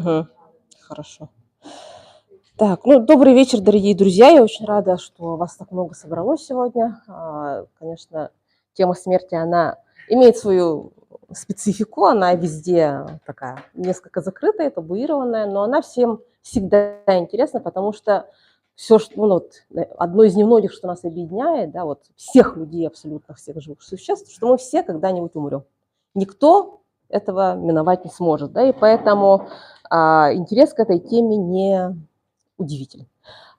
Мгм. Хорошо. Так, ну, добрый вечер, дорогие друзья. Я очень рада, что вас так много собралось сегодня. Конечно, тема смерти, она имеет свою специфику, она везде такая несколько закрытая, табуированная, но она всем всегда интересна, потому что все, что, ну, вот, одно из немногих, что нас объединяет, да, вот всех людей, абсолютно всех живых существ, что мы все когда-нибудь умрем. Никто этого миновать не сможет, да, и поэтому интерес к этой теме не удивителен.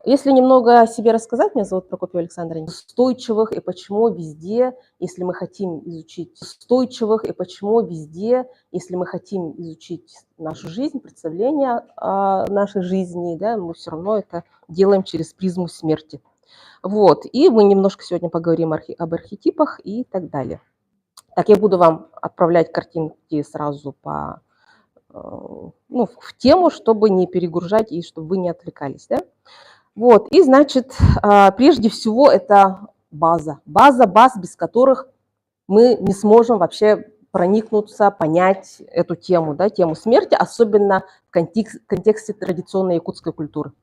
Если немного о себе рассказать, меня зовут Прокопьева Александра, устойчивых и почему везде, если мы хотим изучить устойчивых и почему везде, если мы хотим изучить нашу жизнь, представление о нашей жизни, да, мы все равно это делаем через призму смерти. Вот, и мы немножко сегодня поговорим об архетипах и так далее. Так, я буду вам отправлять картинки сразу по ну, в тему, чтобы не перегружать и чтобы вы не отвлекались. Да? Вот, и, значит, прежде всего это база. Баз, без которых мы не сможем вообще проникнуться, понять эту тему, да, тему смерти, особенно в контексте традиционной якутской культуры.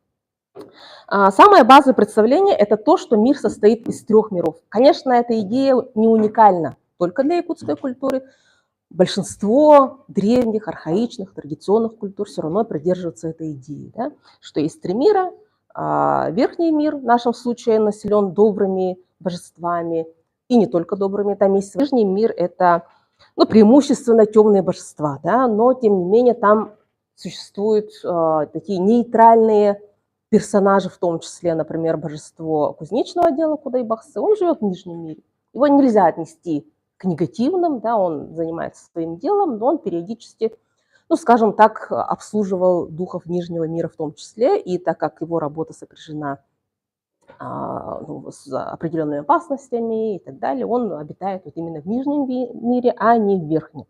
Самая базовое представление – это то, что мир состоит из трех миров. Конечно, эта идея не уникальна только для якутской культуры. Большинство древних, архаичных, традиционных культур все равно придерживаются этой идеи, да, что есть три мира. Верхний мир в нашем случае населен добрыми божествами, и не только добрыми, там есть нижний мир, это ну, преимущественно темные божества, да, но тем не менее там существуют такие нейтральные персонажи, в том числе, например, божество кузнечного дела Кудайбаксы, он живет в нижнем мире. Его нельзя отнести к негативным, да, он занимается своим делом, но он периодически, ну, скажем так, обслуживал духов Нижнего мира в том числе, и так как его работа сопряжена ну, с определенными опасностями и так далее, он обитает вот именно в Нижнем мире, а не в Верхнем.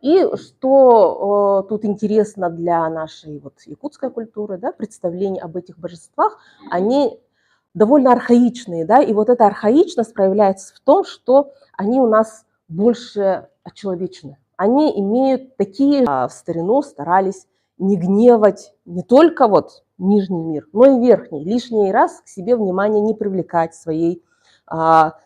И что тут интересно для нашей вот якутской культуры, да, представления об этих божествах, они довольно архаичные, да, и вот эта архаичность проявляется в том, что они у нас больше очеловечены. Они имеют такие, в старину старались не гневать не только вот нижний мир, но и верхний, лишний раз к себе внимание не привлекать своей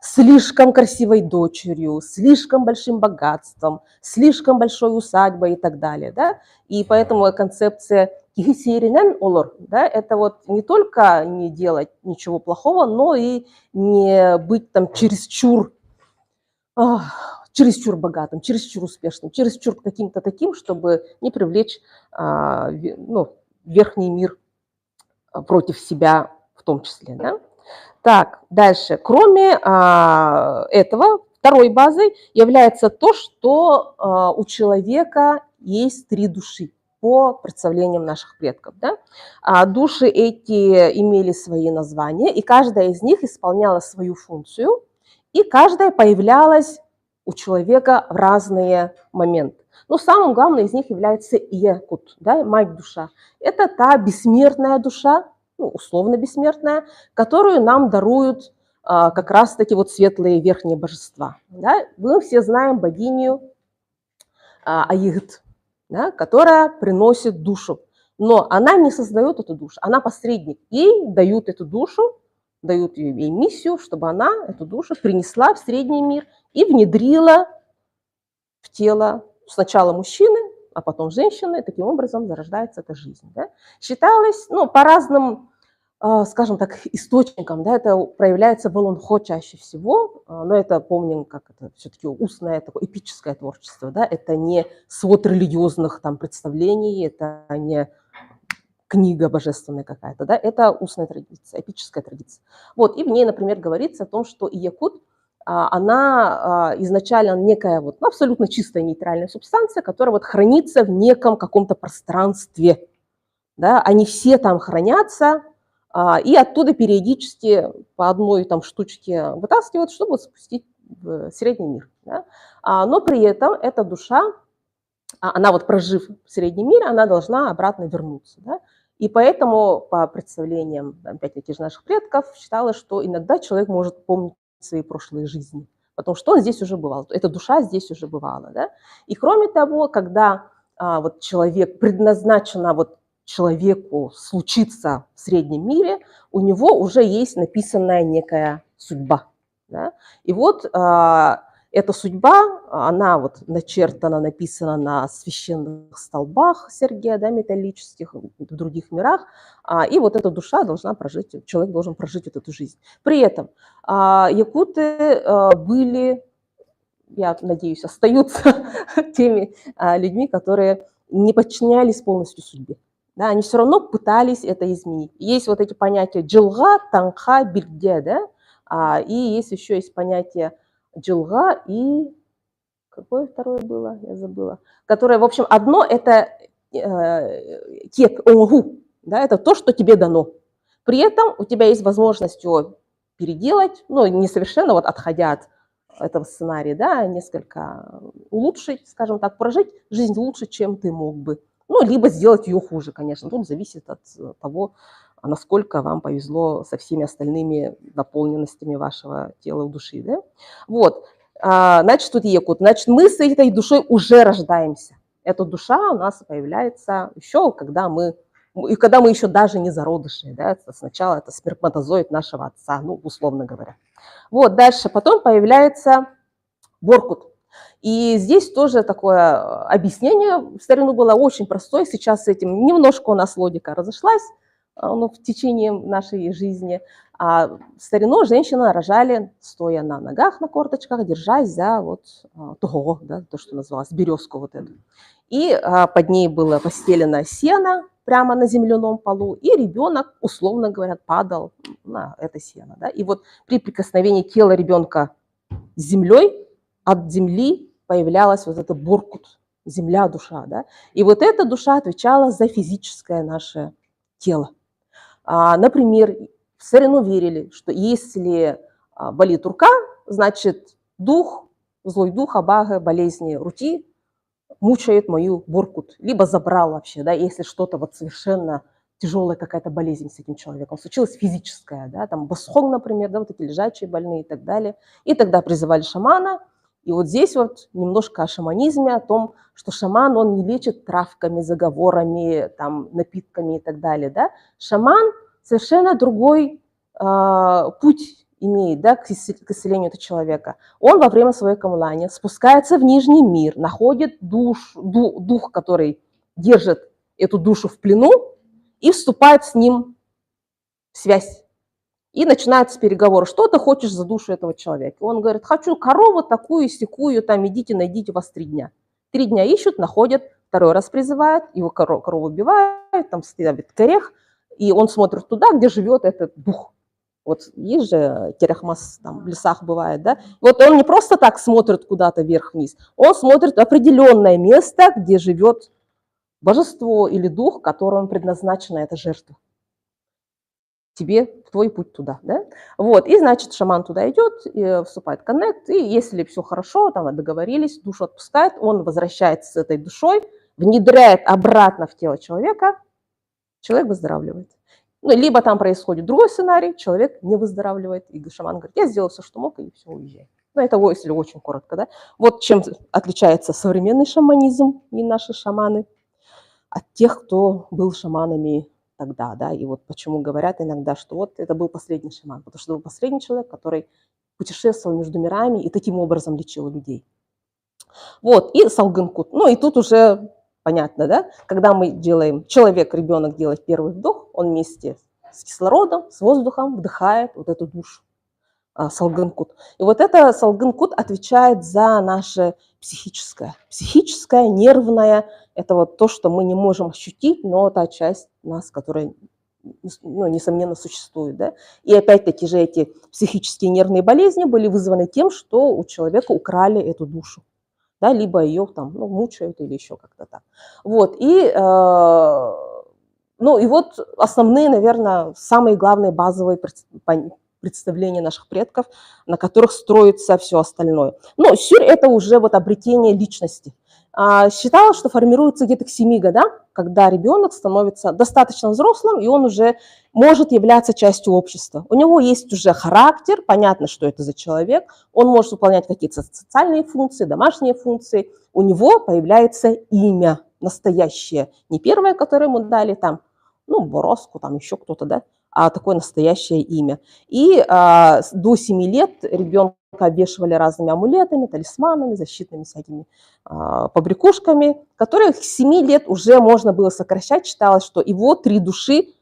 слишком красивой дочерью, слишком большим богатством, слишком большой усадьбой и так далее. Да? И поэтому концепция кихисиринен олор, да, это вот не только не делать ничего плохого, но и не быть там чересчур богатым, чересчур успешным, чересчур каким-то таким, чтобы не привлечь ну, верхний мир против себя в том числе. Да? Так, дальше. Кроме этого, второй базой является то, что у человека есть три души по представлениям наших предков. Да? Души эти имели свои названия, и каждая из них исполняла свою функцию, и каждая появлялась у человека в разные моменты. Но самым главным из них является Иякут, да, мать-душа. Это та бессмертная душа, ну, условно бессмертная, которую нам даруют как раз-таки вот светлые верхние божества. Да? Мы все знаем богиню Аигт, да, которая приносит душу. Но она не создает эту душу, она посредник. Ей дают эту душу, дают ей миссию, чтобы она эту душу принесла в средний мир и внедрила в тело сначала мужчины, а потом женщины. Таким образом зарождается эта жизнь. Да? Считалось, ну, по разным скажем так, источником, да, это проявляется в Олонхо чаще всего, но это, помним, как это все-таки устное, такое эпическое творчество, да, это не свод религиозных там представлений, это не книга божественная какая-то, да, это устная традиция, эпическая традиция. Вот, и в ней, например, говорится о том, что Иякут, она изначально некая вот, ну, абсолютно чистая нейтральная субстанция, которая вот хранится в неком каком-то пространстве, да, они все там хранятся, и оттуда периодически по одной там штучке вытаскивают, чтобы спустить в средний мир. Да. Но при этом эта душа, она вот прожив в среднем мире, она должна обратно вернуться. Да. И поэтому по представлениям, опять-таки, наших предков, считалось, что иногда человек может помнить свои прошлые жизни, потому что он здесь уже бывал, эта душа здесь уже бывала. Да. И кроме того, когда вот человек, предназначено вот человеку случиться в среднем мире, у него уже есть написанная некая судьба. Да? И вот эта судьба, она вот начертана, написана на священных столбах Сергия, да, металлических, в других мирах, и вот эта душа должна прожить, человек должен прожить вот эту жизнь. При этом якуты были, я надеюсь, остаются теми людьми, которые не подчинялись полностью судьбе. Да, они все равно пытались это изменить. Есть вот эти понятия джилга, танха, бирге, да, и есть еще понятие джилга и какое второе было, я забыла, которое, в общем, одно это кек, онгу, да, это то, что тебе дано. При этом у тебя есть возможность его переделать, ну, не совершенно вот отходя от этого сценария, да, несколько улучшить, скажем так, прожить жизнь лучше, чем ты мог бы. Ну, либо сделать ее хуже, конечно. Тут зависит от того, насколько вам повезло со всеми остальными наполненностями вашего тела и души, да. Вот, значит, тут якут. Значит, мы с этой душой уже рождаемся. Эта душа у нас появляется еще, когда мы еще даже не зародыши, да, сначала это сперматозоид нашего отца, ну, условно говоря. Вот, дальше потом появляется боркут. И здесь тоже такое объяснение в старину было очень простое, сейчас с этим немножко у нас логика разошлась, ну, в течение нашей жизни. А в старину женщины рожали, стоя на ногах, на корточках, держась за вот того, да, то, что называлось, березку вот эту. И под ней было постелено сено прямо на земляном полу, и ребенок, условно говоря, падал на это сено. Да? И вот при прикосновении тела ребенка с землей, от земли появлялась вот эта буркут, земля, душа. Да? И вот эта душа отвечала за физическое наше тело. Например, в старину верили, что если болит рука, значит дух, злой дух, абага, болезни рути мучает мою буркут, либо забрал вообще, да, если что-то вот совершенно тяжелая какая-то болезнь с этим человеком случилась, физическая, да, там басхон, например, да, вот эти лежачие больные и так далее. И тогда призывали шамана. И вот здесь вот немножко о шаманизме, о том, что шаман, он не лечит травками, заговорами, там, напитками и так далее, да. Шаман совершенно другой путь имеет, да, к исцелению этого человека. Он во время своей камлани спускается в нижний мир, находит дух, который держит эту душу в плену, и вступает с ним в связь. И начинаются переговоры. Что ты хочешь за душу этого человека? Он говорит, хочу корову такую, сякую, там идите, найдите, у вас 3 дня. 3 дня ищут, находят, второй раз призывают, его корову убивают, там ставят корех, и он смотрит туда, где живет этот дух. Вот есть же терехмас, там в лесах бывает, да? Вот он не просто так смотрит куда-то вверх-вниз, он смотрит в определенное место, где живет божество или дух, которому предназначена эта жертва. Тебе твой путь туда, да? Вот, и значит, шаман туда идет, и вступает в коннект, и если все хорошо, там договорились, душу отпускает, он возвращается с этой душой, внедряет обратно в тело человека, человек выздоравливает. Ну, либо там происходит другой сценарий, человек не выздоравливает, и шаман говорит, я сделал все, что мог, и все, уезжай. Ну, это если очень коротко, да. Вот чем отличается современный шаманизм и наши шаманы от тех, кто был шаманами тогда, да, и вот почему говорят иногда, что вот это был последний шаман, потому что это был последний человек, который путешествовал между мирами и таким образом лечил людей. Вот, и салгынкут. Ну, и тут уже понятно, да, когда мы делаем, человек, ребенок делает первый вдох, он вместе с кислородом, с воздухом вдыхает вот эту душу, салгынкут. И вот это салгынкут отвечает за наше психическое, нервное, это вот то, что мы не можем ощутить, но та часть нас, которая, ну, несомненно, существует. Да? И опять-таки же эти психические нервные болезни были вызваны тем, что у человека украли эту душу. Да, либо ее там, ну, мучают или еще как-то так. Вот, и, ну, и вот основные, наверное, самые главные базовые представления наших предков, на которых строится все остальное. Но сюр – это уже вот обретение личности. Считалось, что формируется где-то к 7 годам, когда ребенок становится достаточно взрослым, и он уже может являться частью общества. У него есть уже характер, понятно, что это за человек, он может выполнять какие-то социальные функции, домашние функции, у него появляется имя. настоящее, не первое, которое ему дали, там, ну, Бороску, там еще кто-то, да, а такое настоящее имя. И до 7 лет ребенка обвешивали разными амулетами, талисманами, защитными всякими побрякушками, которые с 7 лет уже можно было сокращать. Считалось, что его 3 души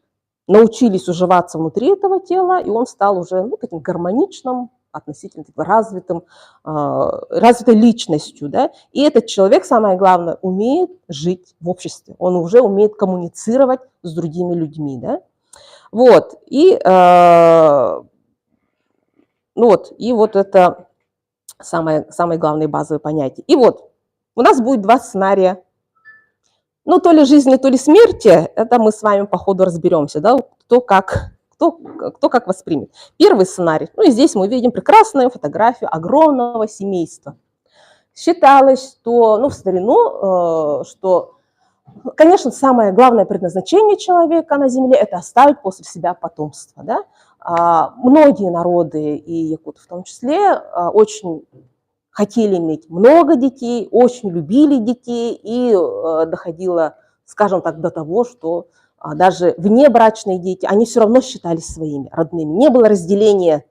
научились уживаться внутри этого тела, и он стал уже, ну, таким гармоничным, относительно развитой личностью. Да? И этот человек, самое главное, умеет жить в обществе. Он уже умеет коммуницировать с другими людьми. Да? Вот. И вот это самые главные базовые понятия. И вот у нас будет 2 сценария. Ну, то ли жизни, то ли смерти, это мы с вами по ходу разберемся, да, кто как воспримет. Первый сценарий. Ну, и здесь мы видим прекрасную фотографию огромного семейства. Считалось, что, ну, в старину, что, конечно, самое главное предназначение человека на Земле – это оставить после себя потомство. Да? Многие народы, и якуты в том числе, очень хотели иметь много детей, очень любили детей, и доходило, скажем так, до того, что даже внебрачные дети, они все равно считались своими, родными. Не было разделения,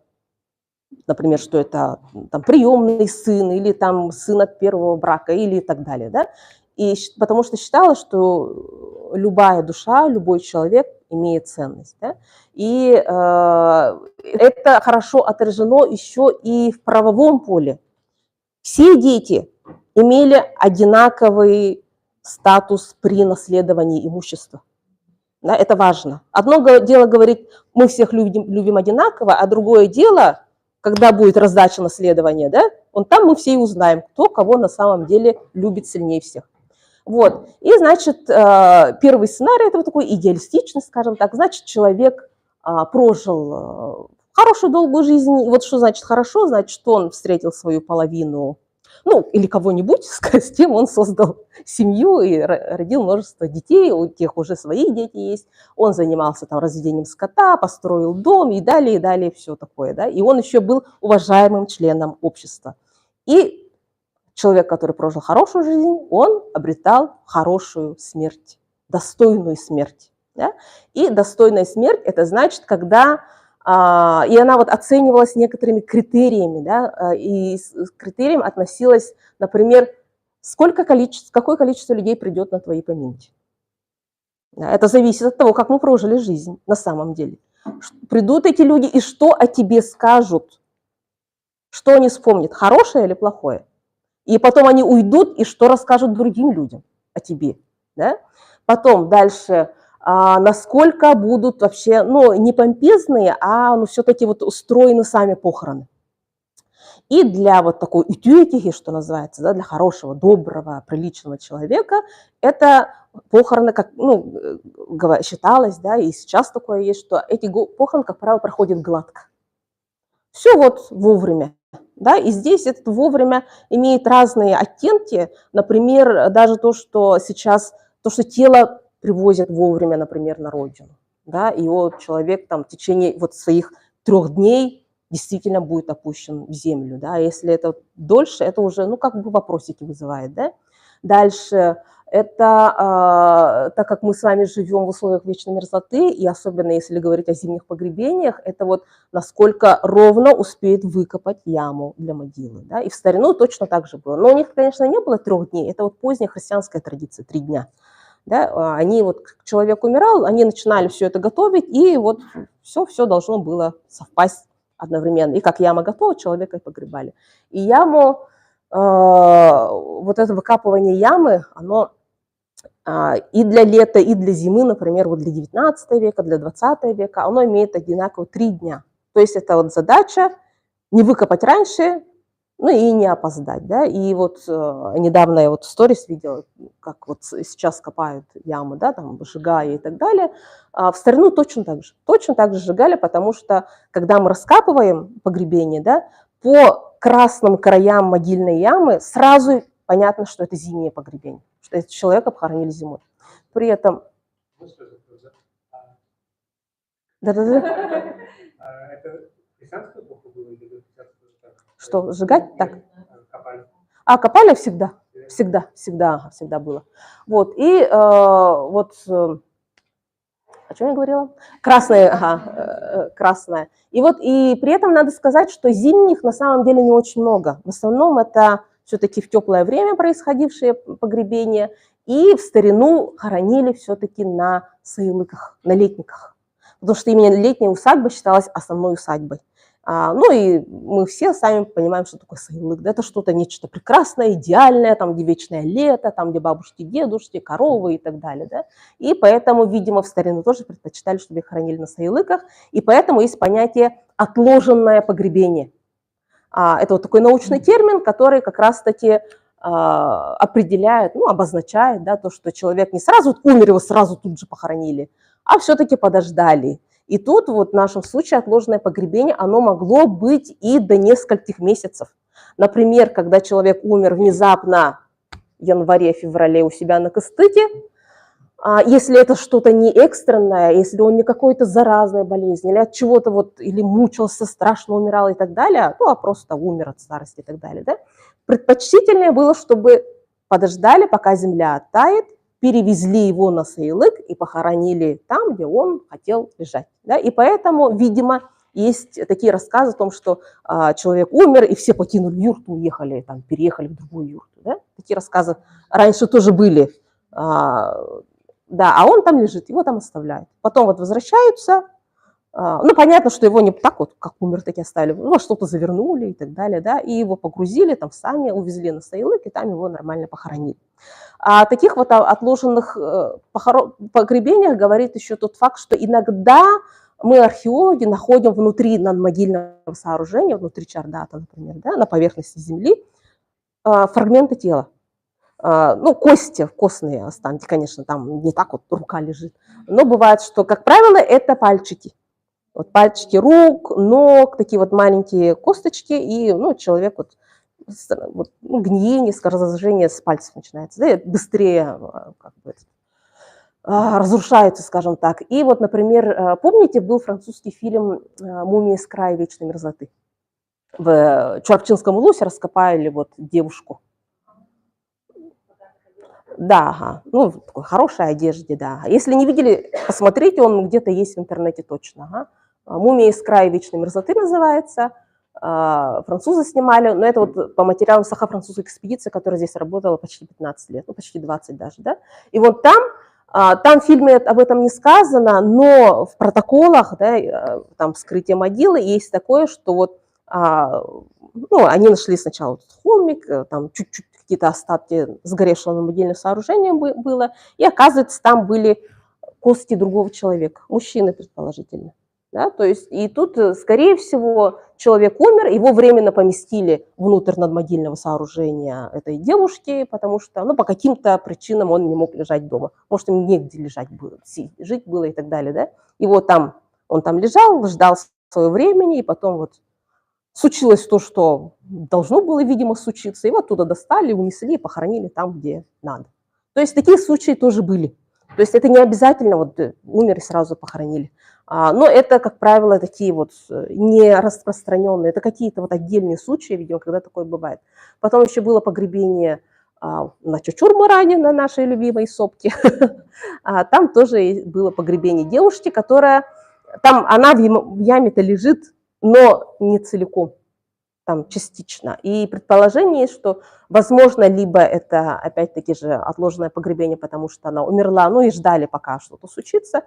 например, что это там, приемный сын, или там сын от первого брака, или так далее. Да? И потому что считалось, что любая душа, любой человек имеет ценность. Да? И это хорошо отражено еще и в правовом поле. Все дети имели одинаковый статус при наследовании имущества. Да, это важно. Одно дело говорить, мы всех любим одинаково, а другое дело, когда будет раздача наследования, да, там мы все и узнаем, кто кого на самом деле любит сильнее всех. Вот. И, значит, первый сценарий – это вот такой идеалистичный, скажем так. Значит, человек прожил хорошую долгую жизнь. И вот что значит хорошо? Значит, что он встретил свою половину, ну, или кого-нибудь, с кем он создал семью и родил множество детей, у тех уже свои дети есть. Он занимался там разведением скота, построил дом и далее все такое. Да? И он еще был уважаемым членом общества. И человек, который прожил хорошую жизнь, он обретал хорошую смерть, достойную смерть. Да? И достойная смерть – это значит, когда… И она вот оценивалась некоторыми критериями, да? И к критериям относилось, например, какое количество людей придет на твои поминки. Это зависит от того, как мы прожили жизнь на самом деле. Придут эти люди и что о тебе скажут, что они вспомнят, хорошее или плохое. И потом они уйдут, и что расскажут другим людям о тебе. Да? Потом дальше, насколько будут вообще, ну, не помпезные, ну, все-таки вот устроены сами похороны. И для вот такой ютюетихи, что называется, да, для хорошего, доброго, приличного человека, это похороны, как, ну, считалось, да, и сейчас такое есть, что эти похороны, как правило, проходят гладко. Все вот вовремя. Да, и здесь это вовремя имеет разные оттенки. Например, даже то, что сейчас, то, что тело привозят вовремя, например, на родину. Да, и вот человек там в течение вот своих 3 дней действительно будет опущен в землю. Да. Если это дольше, это уже, ну, как бы вопросики вызывает. Да. Дальше, это, так как мы с вами живем в условиях вечной мерзлоты, и особенно если говорить о зимних погребениях, это вот насколько ровно успеет выкопать яму для могилы. Да? И в старину точно так же было. Но у них, конечно, не было 3 дней, это вот поздняя христианская традиция, 3 дня. Да? Они вот, человек умирал, они начинали все это готовить, и вот все должно было совпасть одновременно. И как яма готова, человека и погребали. И яму, вот это выкапывание ямы, оно и для лета, и для зимы, например, вот для 19 века, для 20 века, оно имеет одинаково 3 дня. То есть это вот задача не выкопать раньше, ну и не опоздать. Да? И вот недавно я вот в сторис видела, как вот сейчас копают ямы, да, там, сжигая и так далее. В старину точно так же сжигали, потому что когда мы раскапываем погребение, да, по красным краям могильной ямы сразу понятно, что это зимнее погребение, что этот человека похоронили зимой. При этом… Да-да-да. Это христианская эпоха была или христианская? Что, сжигать? Так. Копали. Копали всегда. Всегда было. Вот, и вот, о чем я говорила? Красная. И вот, и при этом надо сказать, что зимних на самом деле не очень много. В основном это все-таки в теплое время происходившие погребения, и в старину хоронили все-таки на саилыках, на летниках. Потому что именно летняя усадьба считалась основной усадьбой. Ну и мы все сами понимаем, что такое саилык. Да, это что-то, нечто прекрасное, идеальное, там, где вечное лето, там, где бабушки, дедушки, коровы и так далее. Да. И поэтому, видимо, в старину тоже предпочитали, чтобы их хоронили на саилыках. И поэтому есть понятие «отложенное погребение». Это вот такой научный термин, который как раз-таки определяет, ну, обозначает, да, то, что человек не сразу умер, его сразу тут же похоронили, а все-таки подождали. И тут вот в нашем случае отложенное погребение, оно могло быть и до нескольких месяцев. Например, когда человек умер внезапно в январе-феврале у себя на Кыстыке, если это что-то не экстренное, если он не какой-то заразной болезнью, или от чего-то вот, или мучился, страшно умирал и так далее, ну, а просто умер от старости и так далее, да, предпочтительнее было, чтобы подождали, пока земля оттает, перевезли его на саилык и похоронили там, где он хотел лежать. Да? И поэтому, видимо, есть такие рассказы о том, что человек умер, и все покинули юрту, уехали, там, переехали в другую юрту. Да? Такие рассказы раньше тоже были. Да, а он там лежит, его там оставляют. Потом вот возвращаются. Ну, понятно, что его не так вот, как умер, так и оставили. Ну, что-то завернули и так далее, да, и его погрузили там в сани, увезли на саилык, и там его нормально похоронили. О таких вот отложенных погребениях говорит еще тот факт, что иногда мы, археологи, находим внутри надмогильного сооружения, внутри чардата, например, да, на поверхности земли, фрагменты тела. Ну, кости, костные останки, конечно, там не так вот рука лежит. Но бывает, что, как правило, это пальчики. Вот пальчики рук, ног, такие вот маленькие косточки, и, ну, человек вот, ну, гниение, разложение с пальцев начинается, да, быстрее как бы, разрушается, скажем так. И вот, например, помните, был французский фильм «Мумия из края вечной мерзлоты»? В Чуапчинском улусе раскопали вот девушку. Да, ага. Ну, в такой хорошей одежде, да. Если не видели, посмотрите, он где-то есть в интернете точно. Ага. «Мумия из края вечной мерзлоты» называется. Французы снимали, но это вот по материалам Сахо-французской экспедиции, которая здесь работала почти 15 лет, ну, почти 20 даже, да. И вот там в фильме об этом не сказано, но в протоколах, да, там вскрытие могилы есть такое, что вот, ну, они нашли сначала холмик, там чуть-чуть какие-то остатки сгоревшего могильного сооружения было, и оказывается, там были кости другого человека, мужчины предположительно. Да? То есть, и тут, скорее всего, человек умер, его временно поместили внутрь надмогильного сооружения этой девушки, потому что, ну, по каким-то причинам он не мог лежать дома. Может, ему негде лежать было, жить было и так далее. Да? И вот там, он там лежал, ждал своего времени, и потом вот случилось то, что должно было, видимо, случиться. Его оттуда достали, унесли и похоронили там, где надо. То есть такие случаи тоже были. То есть это не обязательно вот умер и сразу похоронили. Но это, как правило, такие вот не распространенные, это какие-то вот отдельные случаи, видимо, когда такое бывает. Потом еще было погребение на Чучур-Муране, на нашей любимой сопке. Там тоже было погребение девушки, которая, там она в яме-то лежит, но не целиком, там частично. И предположение есть, что, возможно, либо это, опять-таки же, отложенное погребение, потому что она умерла, ну и ждали, пока что-то случится.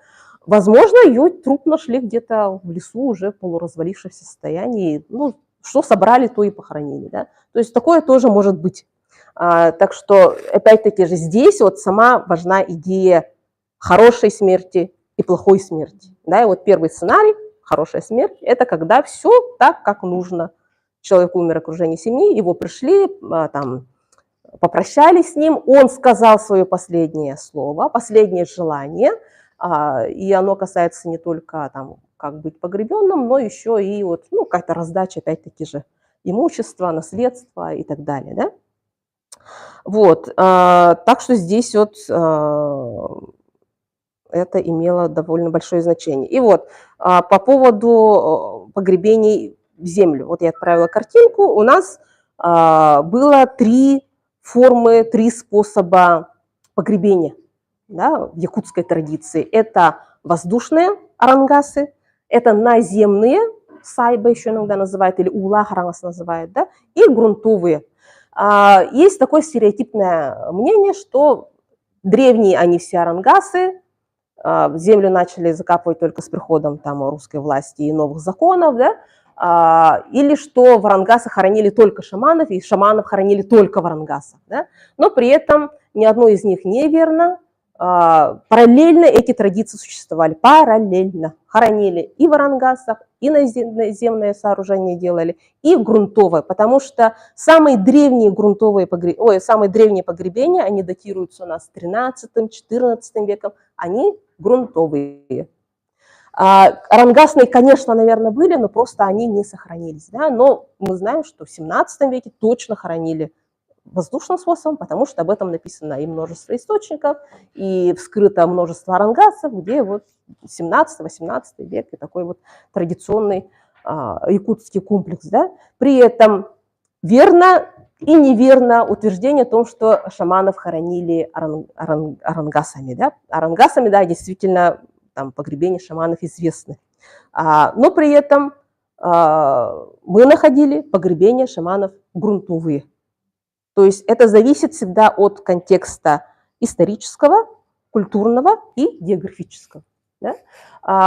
Возможно, ее труп нашли где-то в лесу уже в полуразвалившемся состоянии. Ну, что собрали, то и похоронили. Да? То есть такое тоже может быть. Так что, опять-таки же, здесь вот сама важна идея хорошей смерти и плохой смерти. Да? И вот первый сценарий, хорошая смерть, это когда все так, как нужно. Человек умер в окружении семьи, его пришли, там, попрощались с ним, он сказал свое последнее слово, последнее желание, и оно касается не только там, как быть погребенным, но еще и вот, ну, какая-то раздача, опять-таки же, имущества, наследства и так далее. Да? Вот, так что здесь вот это имело довольно большое значение. И вот по поводу погребений в землю. Вот я отправила картинку. У нас было 3 формы, 3 способа погребения, да, в якутской традиции. Это воздушные арангасы, это наземные, сайба еще иногда называют, или ула харангас называют, да, и грунтовые. Есть такое стереотипное мнение, что древние они все арангасы, землю начали закапывать только с приходом там русской власти и новых законов, да, или что в арангасах хоронили только шаманов, и шаманов хоронили только в арангасах, да, но при этом ни одно из них неверно. Параллельно эти традиции существовали, параллельно. Хоронили и в арангасах, и наземное сооружение делали, и в грунтовое, потому что самые древние самые древние погребения, они датируются у нас 13-14 веком, они грунтовые. Арангасные, конечно, наверное, были, но просто они не сохранились. Да? Но мы знаем, что в 17 веке точно хоронили воздушным способом, потому что об этом написано и множество источников, и вскрыто множество арангасов, где вот 17-18 век и такой вот традиционный якутский комплекс. Да? При этом верно и неверно утверждение о том, что шаманов хоронили арангасами. Да? Арангасами, да, действительно, там погребения шаманов известны. Но при этом мы находили погребения шаманов грунтовые. То есть это зависит всегда от контекста исторического, культурного и географического. Да?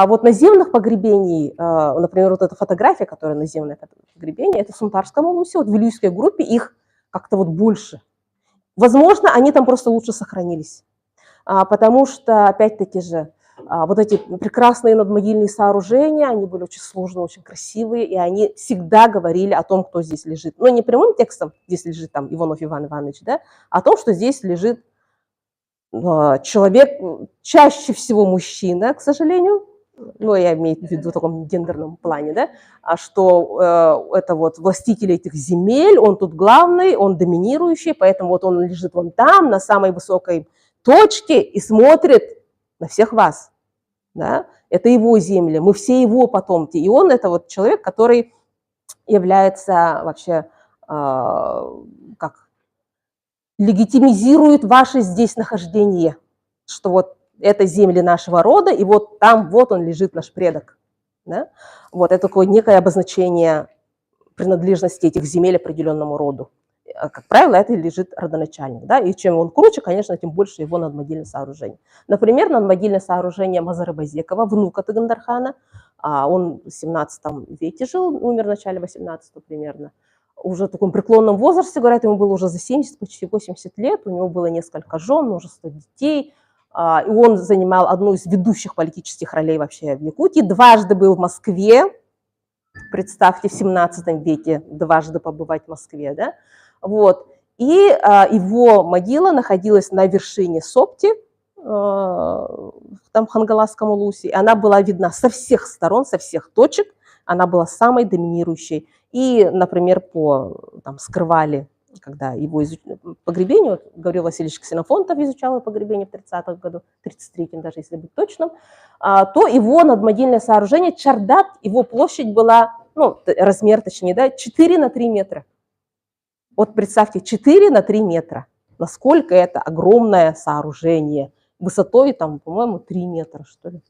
Вот наземных погребений, например, вот эта фотография, которая наземное погребение, это в Сунтарском улусе, вот в Илюйской группе их как-то вот больше. Возможно, они там просто лучше сохранились, потому что, опять-таки же, вот эти прекрасные надмогильные сооружения, они были очень сложные, очень красивые, и они всегда говорили о том, кто здесь лежит. Но не прямым текстом, здесь лежит там Иванов Иван Иванович, да, а о том, что здесь лежит человек, чаще всего мужчина, к сожалению, ну, я имею в виду в таком гендерном плане, да, что это вот властитель этих земель, он тут главный, он доминирующий, поэтому вот он лежит вон там, на самой высокой точке и смотрит на всех вас. Да? Это его земли, мы все его потомки. И он это вот человек, который является вообще, как, легитимизирует ваше здесь нахождение, что вот это земли нашего рода, и вот там вот он лежит, наш предок. Да? Вот это такое некое обозначение принадлежности этих земель определенному роду. Как правило, это лежит родоначальник. Да? И чем он круче, конечно, тем больше его надмогильное сооружение. Например, надмогильное сооружение Мазары Базекова, внука Тагандархана. Он в 17 веке жил, умер в начале 18 примерно. Уже в таком преклонном возрасте, говорят, ему было уже за 70, почти 80 лет. У него было несколько жен, множество детей. И он занимал одну из ведущих политических ролей вообще в Якутии. Дважды был в Москве. Представьте, в 17 веке дважды побывать в Москве, да? Вот. И его могила находилась на вершине Сопти, там в Хангаласском улусе, и она была видна со всех сторон, со всех точек, она была самой доминирующей. И, например, там скрывали, когда его погребение, вот Гаврил Васильевич Ксенофонтов изучал его погребение в 30-х годах, 33-м даже, если быть точным, то его надмогильное сооружение, чардак, его площадь была, ну, размер точнее, да, 4 на 3 метра. Вот представьте, 4 на 3 метра. Насколько это огромное сооружение. Высотой, там, по-моему, 3 метра, что ли.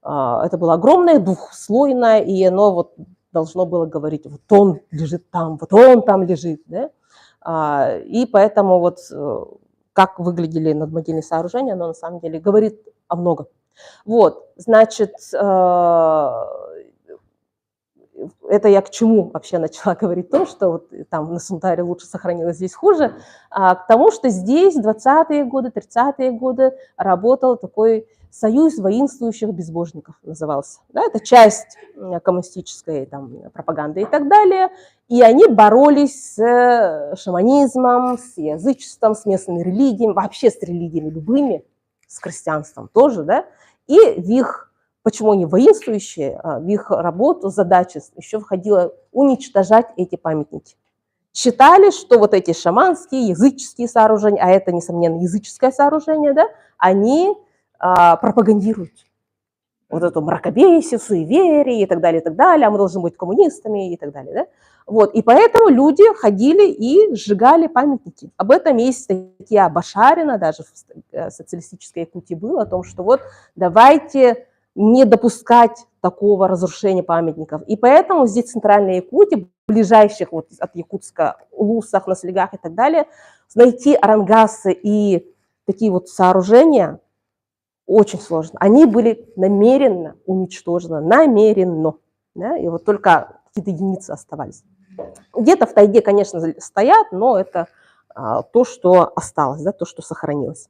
Это было огромное, двухслойное, и оно вот должно было говорить, вот он лежит там, вот он там лежит. Да? И поэтому вот как выглядели надмогильные сооружения, оно на самом деле говорит о многом. Вот, значит, это я к чему вообще начала говорить то, что вот там на Сунтаре лучше сохранилось, здесь хуже, к тому, что здесь 20-е годы, 30-е годы работал такой союз воинствующих безбожников, назывался. Да, это часть коммунистической там, пропаганды и так далее. И они боролись с шаманизмом, с язычеством, с местными религиями, вообще с религиями любыми, с христианством тоже. Да? И в их почему они воинствующие, в их работу, задача еще входило уничтожать эти памятники. Считали, что вот эти шаманские, языческие сооружения, а это, несомненно, языческое сооружение, да, они пропагандируют. вот это мракобесие, суеверие и так далее, а мы должны быть коммунистами и так далее. Да? Вот, и поэтому люди ходили и сжигали памятники. Об этом есть статья Башарина, даже в социалистической Якутии было, о том, что вот давайте не допускать такого разрушения памятников. И поэтому здесь в Центральной Якутии, ближайших вот от Якутска, Улусах, на Слегах и так далее, найти арангасы и такие вот сооружения очень сложно. Они были намеренно уничтожены, намеренно. Да? И вот только какие-то единицы оставались. Где-то в тайге, конечно, стоят, но это то, что осталось, да, то, что сохранилось.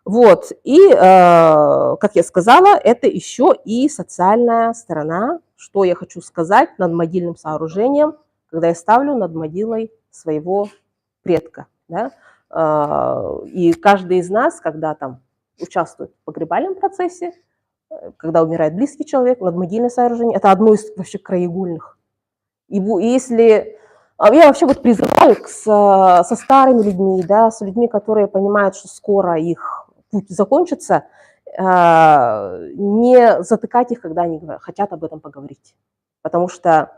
Вот, и, как я сказала, это еще и социальная сторона, что я хочу сказать над могильным сооружением, когда я ставлю над могилой своего предка. Да? И каждый из нас, когда там участвует в погребальном процессе, когда умирает близкий человек, над могильное сооружение, это одно из вообще краеугольных. И если... Я вообще вот призываю со старыми людьми, да, с людьми, которые понимают, что скоро их путь закончится, не затыкать их, когда они хотят об этом поговорить. Потому что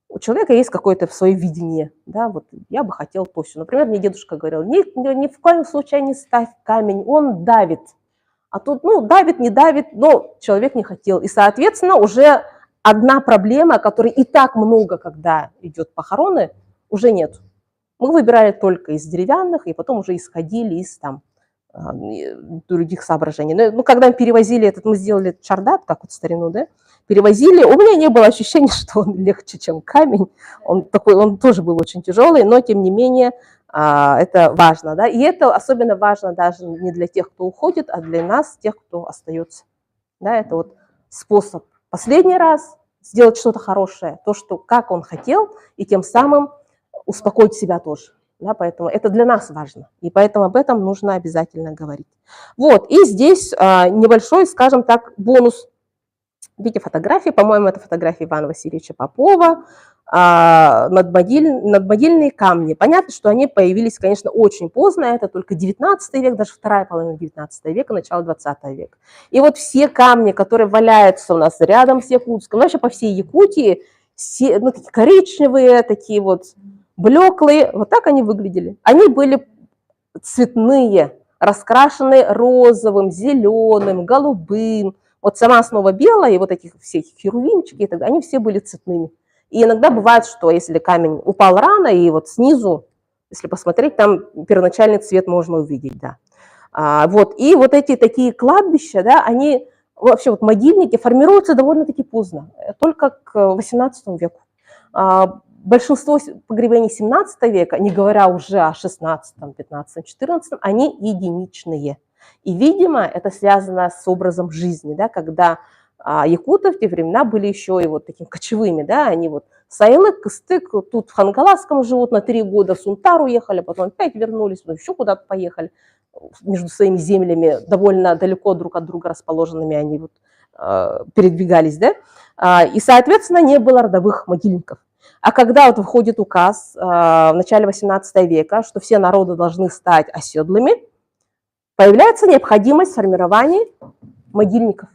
у человека есть какое-то свое видение. Да, вот я бы хотел то все. Например, мне дедушка говорил, ни в коем случае не ставь камень, он давит. А тут, ну, давит, не давит, но человек не хотел. И, соответственно, уже одна проблема, которой и так много, когда идет похороны, уже нет. Мы выбирали только из деревянных, и потом уже исходили из там других соображений. Ну, когда мы перевозили мы сделали чардак, как вот старину, да, перевозили, у меня не было ощущения, что он легче, чем камень. Он тоже был очень тяжелый, но тем не менее это важно, да, и это особенно важно даже не для тех, кто уходит, а для нас, тех, кто остается. Да, это вот способ последний раз сделать что-то хорошее, то, что как он хотел, и тем самым успокоить себя тоже. Да, поэтому это для нас важно, и поэтому об этом нужно обязательно говорить. Вот, и здесь небольшой, скажем так, бонус в виде фотографии, по-моему, это фотография Ивана Васильевича Попова, надмогильные камни. Понятно, что они появились, конечно, очень поздно, это только 19 век, даже вторая половина 19 века, начало 20 века. И вот все камни, которые валяются у нас рядом с Якутском, вообще по всей Якутии, все, ну, такие коричневые, такие вот блеклые, вот так они выглядели. Они были цветные, раскрашенные розовым, зеленым, голубым. Вот сама основа белая, и вот эти все херувимчики, и так далее, они все были цветными. И иногда бывает, что если камень упал рано, и вот снизу, если посмотреть, там первоначальный цвет можно увидеть, да. Вот, и вот эти такие кладбища, да, они, вообще вот могильники формируются довольно-таки поздно, только к 18 веку. Большинство погребений 17 века, не говоря уже о 16, 15, 14, они единичные. И, видимо, это связано с образом жизни, да, когда якуты в те времена были еще и вот такими кочевыми, да, они вот Сайлык, Кыстык, тут в Хангаласском живут на 3 года, в Сунтар уехали, потом опять вернулись, потом еще куда-то поехали, между своими землями, довольно далеко друг от друга расположенными, они вот передвигались, да, и, соответственно, не было родовых могильников. А когда вот выходит указ в начале 18 века, что все народы должны стать оседлыми, появляется необходимость формирования могильников.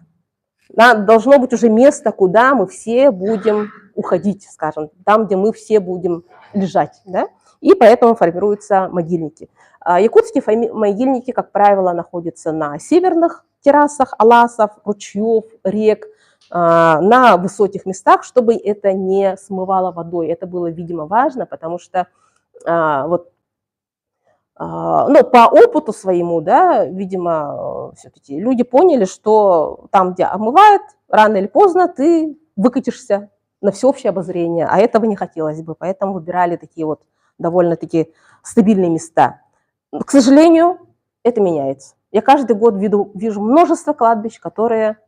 Да, должно быть уже место, куда мы все будем уходить, скажем, там, где мы все будем лежать. Да? И поэтому формируются могильники. Якутские могильники, как правило, находятся на северных террасах аласов, ручьев, рек, на высоких местах, чтобы это не смывало водой. Это было, видимо, важно, потому что вот, ну, по опыту своему, да, видимо, все-таки люди поняли, что там, где омывают, рано или поздно ты выкатишься на всеобщее обозрение, а этого не хотелось бы, поэтому выбирали такие вот довольно-таки стабильные места. К сожалению, это меняется. Я каждый год вижу множество кладбищ, которые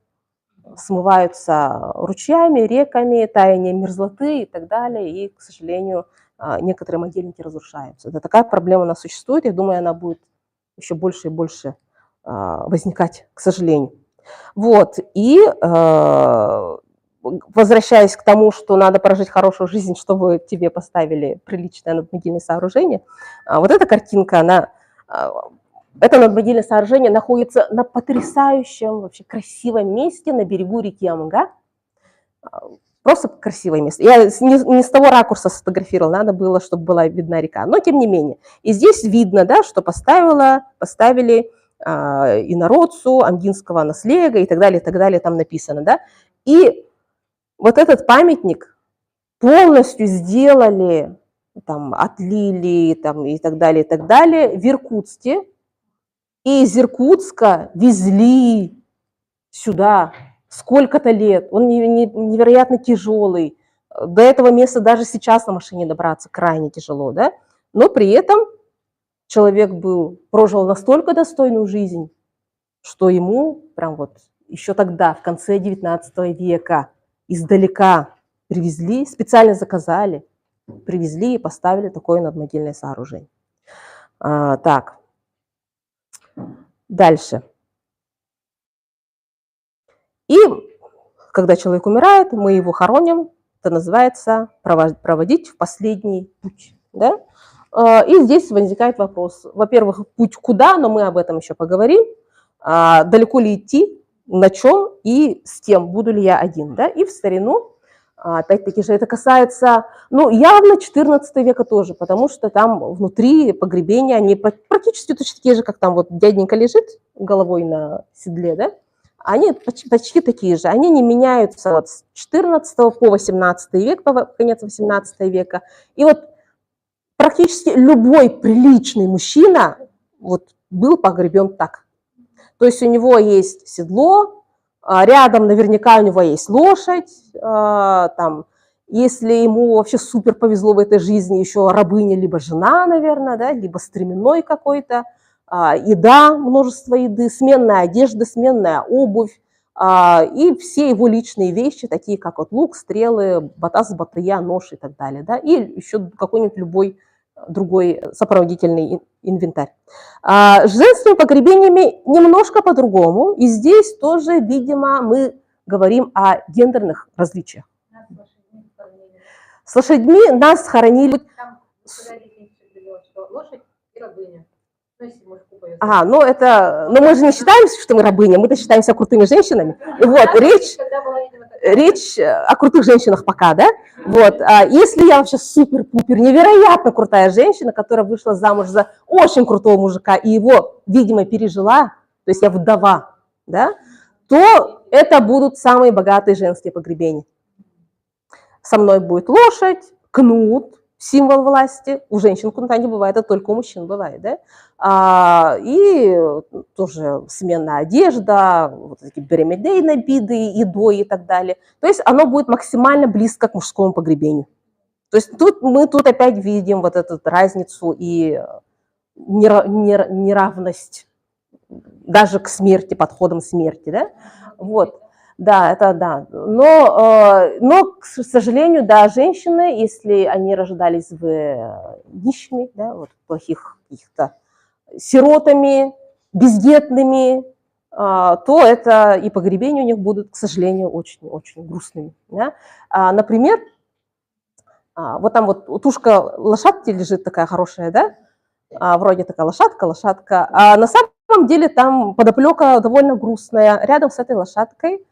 смываются ручьями, реками, таянием мерзлоты и так далее, и, к сожалению, некоторые могильники разрушаются. Это такая проблема у нас существует, я думаю, она будет еще больше и больше возникать, к сожалению. Вот, и возвращаясь к тому, что надо прожить хорошую жизнь, чтобы тебе поставили приличное надмогильное сооружение, вот эта картинка, она Это надмогильное сооружение находится на потрясающем, вообще красивом месте на берегу реки Амга. Просто красивое место. Я не с того ракурса сфотографировала, надо было, чтобы была видна река. Но тем не менее. И здесь видно, да, что поставили инородцу ангинского наслега и так далее, там написано. Да? И вот этот памятник полностью сделали, там, отлили там, и так далее, в Иркутске. И из Иркутска везли сюда сколько-то лет. Он невероятно тяжелый. До этого места даже сейчас на машине добраться крайне тяжело, да? Но при этом человек прожил настолько достойную жизнь, что ему прям вот еще тогда, в конце 19 века, издалека привезли, специально заказали, привезли и поставили такое надмогильное сооружение. Так, дальше. И когда человек умирает, мы его хороним, это называется проводить в последний путь. Да? И здесь возникает вопрос. Во-первых, путь куда, но мы об этом еще поговорим. Далеко ли идти, на чем и с кем, буду ли я один. Да? И в старину, опять-таки же, это касается, явно 14 века тоже, потому что там внутри погребения, они практически точно такие же, как там вот дяденька лежит головой на седле, да? Они почти такие же, они не меняются вот с 14 по 18 век, по конец 18 века. И вот практически любой приличный мужчина вот был погребен так. То есть у него есть седло, рядом наверняка у него есть лошадь, там, если ему вообще супер повезло в этой жизни, еще рабыня, либо жена, наверное, да, либо стременной какой-то, еда, множество еды, сменная одежда, сменная обувь и все его личные вещи, такие как вот лук, стрелы, батас, батыя, нож и так далее, да, и еще какой-нибудь любой другой сопроводительный инвентарь. С женскими погребениями немножко по-другому, и здесь тоже, видимо, мы говорим о гендерных различиях. С лошадьми нас хоронили... Лошадь и рабыня. Мы же не считаемся, что мы рабыня, мы-то считаемся крутыми женщинами. Вот, речь о крутых женщинах пока, да? Вот, если я вообще супер-пупер, невероятно крутая женщина, которая вышла замуж за очень крутого мужика и его, видимо, пережила, то есть я вдова, да, то это будут самые богатые женские погребения. Со мной будет лошадь, кнут, символ власти. У женщин кнута не бывает, это только у мужчин бывает, да? И тоже сменная одежда, вот эти беремедей набиды, едой и так далее. То есть оно будет максимально близко к мужскому погребению. То есть мы опять видим вот эту разницу и неравность даже к смерти, подходам смерти, да? Вот. Да, это да. Но, к сожалению, да, женщины, если они рождались нищими, да, вот плохих каких-то сиротами, бездетными, то это и погребения у них будут, к сожалению, очень-очень грустными. Да? Например, вот там вот тушка лошадки лежит такая хорошая, да? Вроде такая лошадка. А на самом деле там подоплека довольно грустная. Рядом с этой лошадкой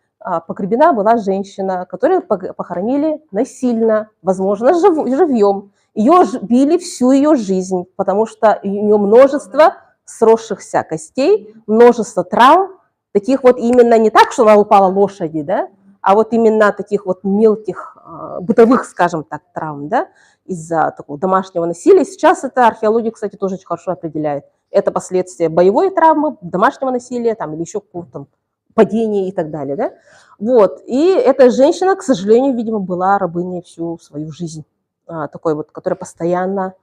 погребена была женщина, которую похоронили насильно, возможно, живьем. Ее били всю ее жизнь, потому что у нее множество сросшихся костей, множество травм, таких вот именно не так, что она упала лошади, да, а вот именно таких вот мелких, бытовых, скажем так, травм, да, из-за такого домашнего насилия. Сейчас это археология, кстати, тоже очень хорошо определяет. Это последствия боевой травмы, домашнего насилия там, или еще какого-то падения и так далее. Да? Вот. И эта женщина, к сожалению, видимо, была рабыней всю свою жизнь, такой вот, которая постоянно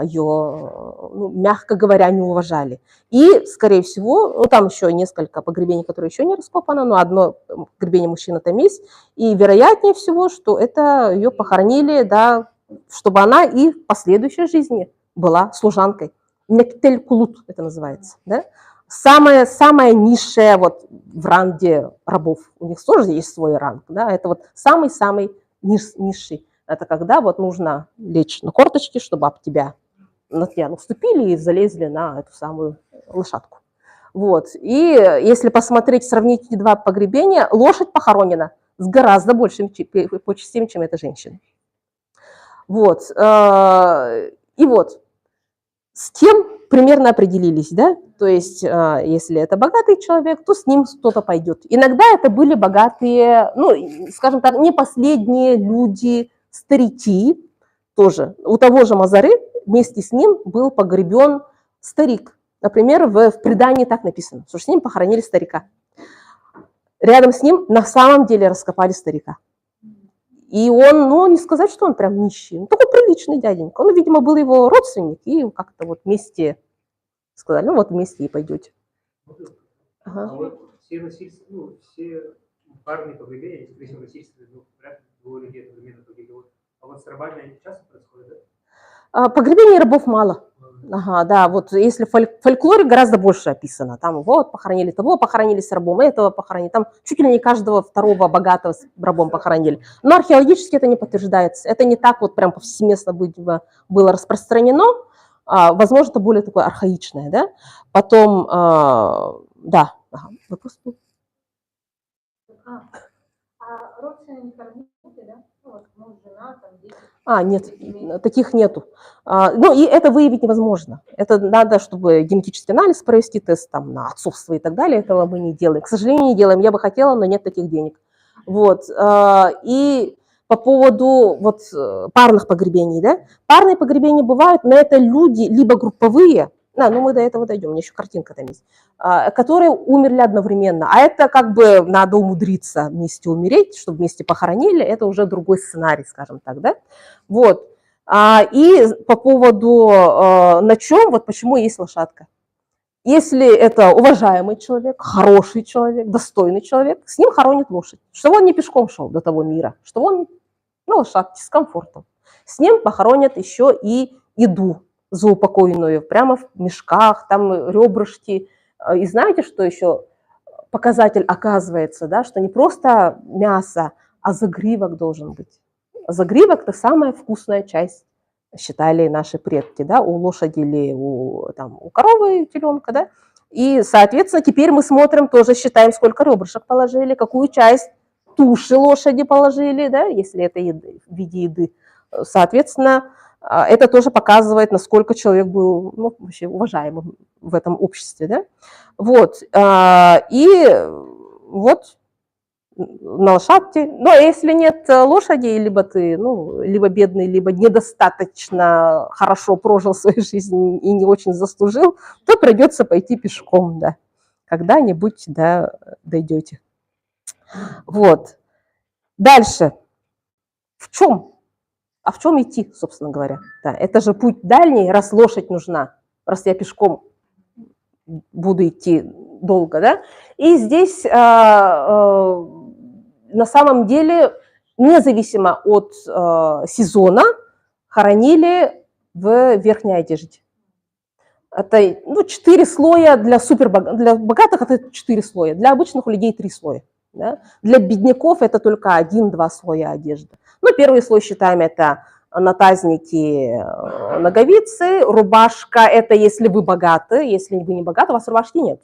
ее, мягко говоря, не уважали. И, скорее всего, там еще несколько погребений, которые еще не раскопано, но одно погребение мужчины там есть, и вероятнее всего, что это ее похоронили, да, чтобы она и в последующей жизни была служанкой. Мектель-кулут это называется. Да? Самая низшая вот в ранге рабов. У них тоже есть свой ранг. Да? Это вот самый-самый низший. Это когда вот нужно лечь на корточки, чтобы об тебя на тле наступили и залезли на эту самую лошадку. Вот. И если посмотреть, сравнить эти два погребения, лошадь похоронена с гораздо большими почестями, чем эта женщина. Вот. И вот с тем примерно определились, да? То есть, если это богатый человек, то с ним кто-то пойдет. Иногда это были богатые, ну, скажем так, не последние люди, старики тоже. У того же Мазары вместе с ним был погребен старик. Например, в предании так написано, что с ним похоронили старика. Рядом с ним на самом деле раскопали старика. И он, ну, не сказать, что он прям нищий, он такой приличный дяденька. Он, видимо, был его родственник, и как-то вот вместе сказали, ну, вот вместе и пойдете. Ага. А вот все насильственные, ну, все парные погребения, если насильственные, ну, вряд ли двое людей одновременно погибают. А вот с рабами они часто происходят, да? Погребений рабов мало. Ага, да, вот если в фольклоре гораздо больше описано. Там вот похоронили того, похоронили с рабом, этого похоронили. Там чуть ли не каждого второго богатого с рабом похоронили. Но археологически это не подтверждается. Это не так вот прям повсеместно было распространено. Возможно, это более такое архаичное, да. Потом, да, вопрос был. А родственники кормили, да? Ну, вот муж, жена, там дети. Нет, таких нету. Ну, и это выявить невозможно. Это надо, чтобы генетический анализ провести, тест там, на отцовство и так далее. Этого мы не делаем. К сожалению, не делаем. Я бы хотела, но нет таких денег. Вот. И по поводу вот парных погребений, да? Парные погребения бывают, но это люди либо групповые, ну мы до этого дойдем, у меня еще картинка там есть, которые умерли одновременно. А это как бы надо умудриться вместе умереть, чтобы вместе похоронили, это уже другой сценарий, скажем так, да? Вот. И по поводу на чем, вот почему есть лошадка. Если это уважаемый человек, хороший человек, достойный человек, с ним хоронит лошадь. Чтобы он не пешком шел до того мира, чтобы он на лошадке с комфортом. С ним похоронят еще и еду заупокойную, прямо в мешках, там ребрышки. И знаете, что еще показатель оказывается, да, что не просто мясо, а загривок должен быть. Загривок – это самая вкусная часть, считали наши предки, да, у лошади или у коровы, теленка, да. И, соответственно, теперь мы смотрим, тоже считаем, сколько ребрышек положили, какую часть туши лошади положили, да, если это в виде еды. Соответственно, это тоже показывает, насколько человек был, ну, вообще уважаемым в этом обществе, да. Вот, и вот на лошадке, но если нет лошади, либо ты, ну, либо бедный, либо недостаточно хорошо прожил свою жизнь и не очень заслужил, то придется пойти пешком, да, когда-нибудь, да, дойдете. Вот. Дальше. В чем? А в чем идти, собственно говоря? Да, это же путь дальний, раз лошадь нужна, раз я пешком буду идти долго, да? И здесь на самом деле, независимо от сезона, хоронили в верхней одежде. Это, ну, 4 слоя для для богатых это 4 слоя, для обычных людей 3 слоя. Да? Для бедняков это только 1-2 слоя одежды. Ну, первый слой считаем это натазники, ноговицы, рубашка это если вы богаты, если вы не богаты, у вас рубашки нет.